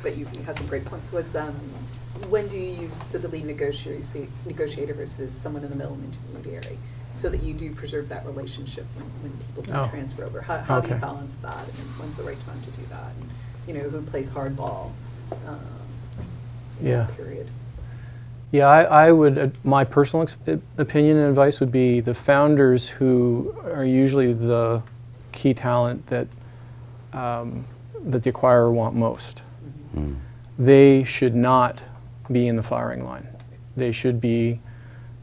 but you had some great points, was when do you use the lead negotiator versus someone in the middle, an intermediary, so that you do preserve that relationship when people do transfer over? How do you balance that, and when's the right time to do that? And, who plays hardball in that period? Yeah, I would, my personal opinion and advice would be the founders who are usually the key talent that the acquirer want most. Mm-hmm. They should not be in the firing line. They should be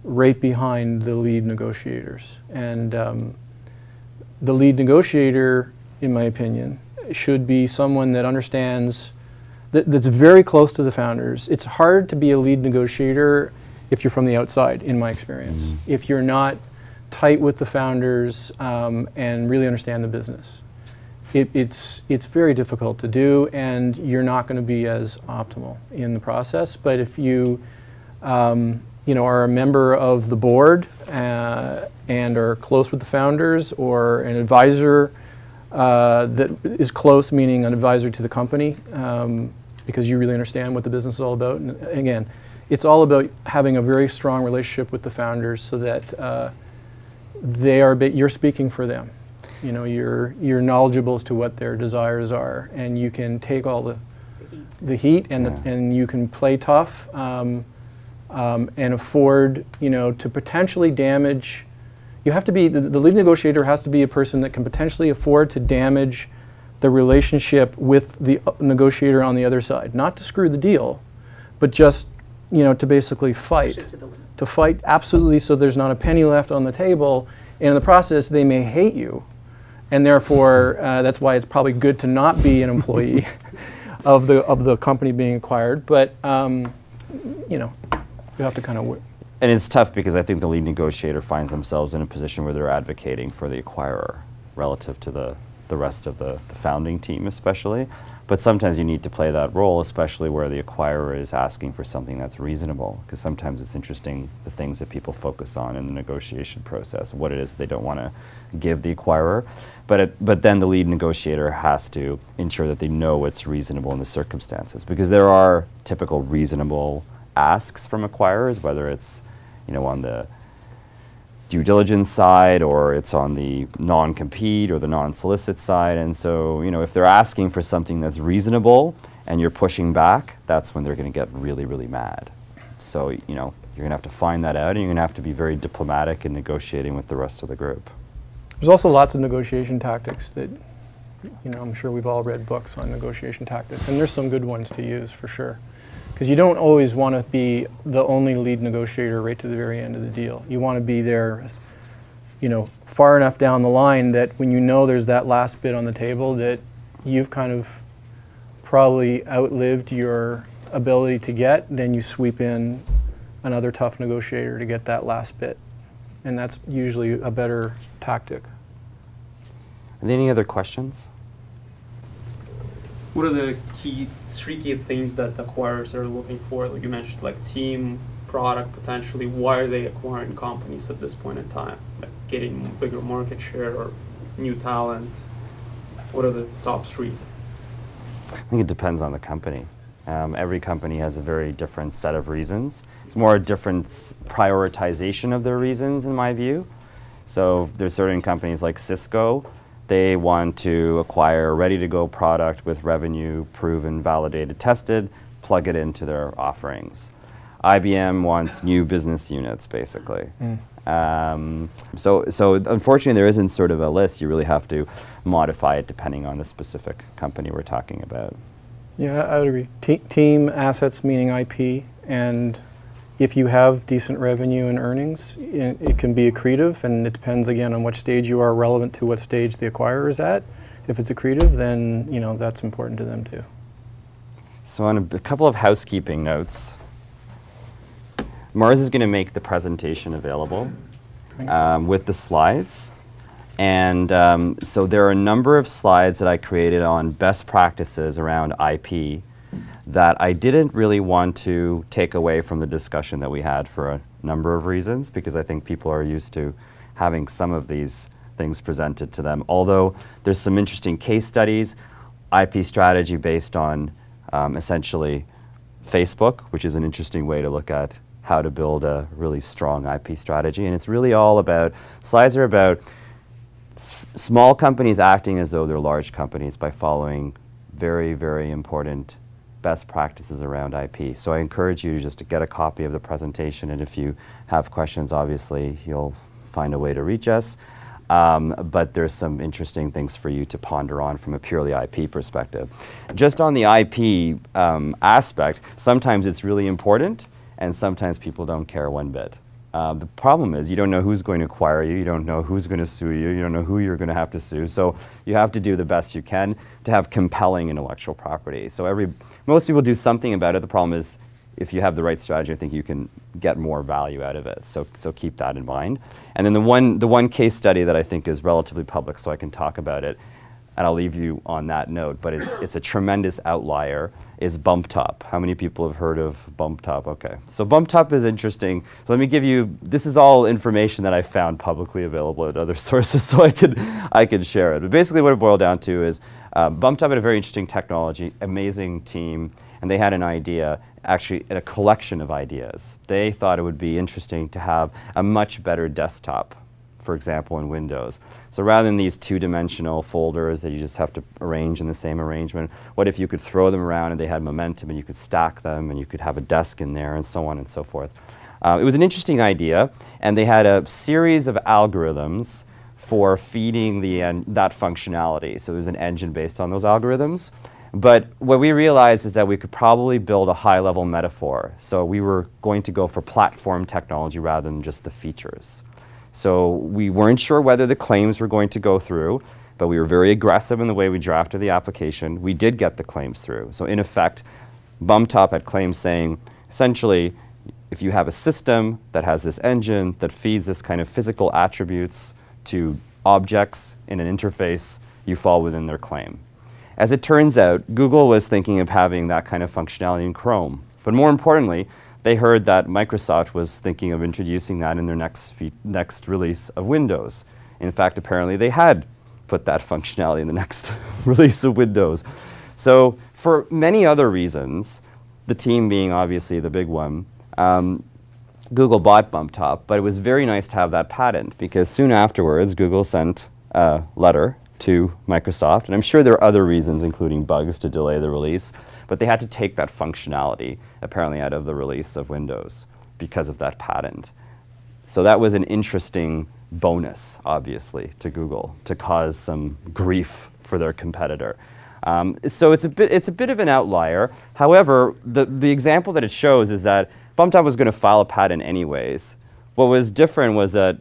right behind the lead negotiators. And the lead negotiator, in my opinion, should be someone that understands that's very close to the founders. It's hard to be a lead negotiator if you're from the outside, in my experience. Mm-hmm. If you're not tight with the founders and really understand the business. It's very difficult to do, and you're not going to be as optimal in the process. But if you are a member of the board and are close with the founders, or an advisor that is close, meaning an advisor to the company, because you really understand what the business is all about. And again, it's all about having a very strong relationship with the founders, so that you're speaking for them. You're knowledgeable as to what their desires are, and you can take all the heat and you can play tough and afford to potentially damage. You have to be the lead negotiator has to be a person that can potentially afford to damage the relationship with the negotiator on the other side, not to screw the deal, but just to basically fight, to fight absolutely, so there's not a penny left on the table. And in the process, they may hate you, and therefore that's why it's probably good to not be an employee of the company being acquired. But you have to kind of. And it's tough, because I think the lead negotiator finds themselves in a position where they're advocating for the acquirer relative to the rest of the founding team, especially. But sometimes you need to play that role, especially where the acquirer is asking for something that's reasonable, because sometimes it's interesting the things that people focus on in the negotiation process, what it is they don't want to give the acquirer. But then the lead negotiator has to ensure that they know what's reasonable in the circumstances, because there are typical reasonable asks from acquirers, whether it's on the due diligence side, or it's on the non-compete or the non-solicit side. And so, you know, if they're asking for something that's reasonable and you're pushing back, that's when they're going to get really, really mad. So, you know, you're going to have to find that out, and you're going to have to be very diplomatic in negotiating with the rest of the group. There's also lots of negotiation tactics that, you know, I'm sure we've all read books on negotiation tactics, and there's some good ones to use for sure. Because you don't always want to be the only lead negotiator right to the very end of the deal. You want to be there, you know, far enough down the line that when you know there's that last bid on the table, that you've kind of probably outlived your ability to get, then you sweep in another tough negotiator to get that last bit. And that's usually a better tactic. Are there any other questions? What are the three key things that acquirers are looking for? Like you mentioned, like team, product, potentially. Why are they acquiring companies at this point in time? Like getting bigger market share or new talent? What are the top three? I think it depends on the company. Every company has a very different set of reasons. It's more a different prioritization of their reasons, in my view. So there's certain companies like Cisco. They want to acquire a ready-to-go product with revenue proven, validated, tested, plug it into their offerings. IBM wants new business units, basically. So unfortunately, there isn't sort of a list. You really have to modify it depending on the specific company we're talking about. Yeah, I would agree. Team, assets meaning IP, and if you have decent revenue and earnings, it can be accretive, and it depends again on which stage you are relevant to what stage the acquirer is at. If it's accretive, then you know that's important to them too. So on a couple of housekeeping notes, MaRS is going to make the presentation available with the slides. And so there are a number of slides that I created on best practices around IP that I didn't really want to take away from the discussion that we had for a number of reasons, because I think people are used to having some of these things presented to them. Although there's some interesting case studies, IP strategy based on essentially Facebook, which is an interesting way to look at how to build a really strong IP strategy. And it's really all about, slides are about small companies acting as though they're large companies by following very, very important best practices around IP. So I encourage you to just get a copy of the presentation, and if you have questions, obviously you'll find a way to reach us. But there's some interesting things for you to ponder on from a purely IP perspective. Just on the IP aspect, sometimes it's really important, and sometimes people don't care one bit. The problem is you don't know who's going to acquire you, you don't know who's going to sue you, you don't know who you're going to have to sue. So you have to do the best you can to have compelling intellectual property. So most people do something about it. The problem is if you have the right strategy, I think you can get more value out of it. So keep that in mind. And then the one case study that I think is relatively public, so I can talk about it, and I'll leave you on that note, but it's a tremendous outlier, is BumpTop. How many people have heard of BumpTop? Okay, so BumpTop is interesting. So let me give you, this is all information that I found publicly available at other sources, so I could share it. But basically what it boiled down to is BumpTop had a very interesting technology, amazing team, and they had an idea, actually a collection of ideas. They thought it would be interesting to have a much better desktop, for example, in Windows. So rather than these two-dimensional folders that you just have to arrange in the same arrangement, what if you could throw them around and they had momentum and you could stack them and you could have a desk in there and so on and so forth. It was an interesting idea, and they had a series of algorithms for feeding that functionality. So there was an engine based on those algorithms. But what we realized is that we could probably build a high-level metaphor. So we were going to go for platform technology rather than just the features. So we weren't sure whether the claims were going to go through, but we were very aggressive in the way we drafted the application. We did get the claims through. So in effect, BumpTop had claims saying, essentially, if you have a system that has this engine that feeds this kind of physical attributes to objects in an interface, you fall within their claim. As it turns out, Google was thinking of having that kind of functionality in Chrome. But more importantly, they heard that Microsoft was thinking of introducing that in their next release of Windows. In fact, apparently they had put that functionality in the next release of Windows. So for many other reasons, the team being obviously the big one, Google bought BumpTop, but it was very nice to have that patent because soon afterwards, Google sent a letter to Microsoft, and I'm sure there are other reasons, including bugs, to delay the release, but they had to take that functionality apparently out of the release of Windows because of that patent. So that was an interesting bonus, obviously, to Google to cause some grief for their competitor. So it's a bit of an outlier. However, the example that it shows is that BumpTop was going to file a patent anyways. What was different was that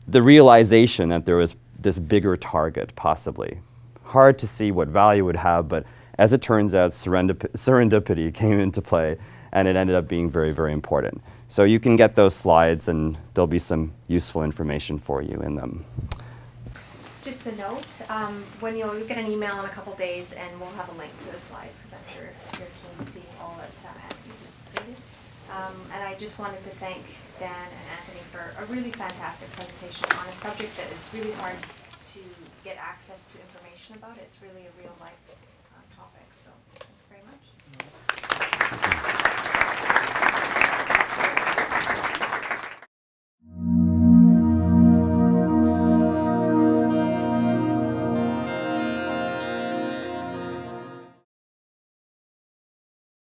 the realization that there was this bigger target, possibly. Hard to see what value it would have, but as it turns out, serendipity came into play, and it ended up being very, very important. So you can get those slides, and there'll be some useful information for you in them. Just a note, when you'll get an email in a couple days, and we'll have a link to the slides, because I'm sure you're keen to see all that Anthony has created. And I just wanted to thank Dan and Anthony for a really fantastic presentation on a subject that is really hard to get access to information about. It's really a real-life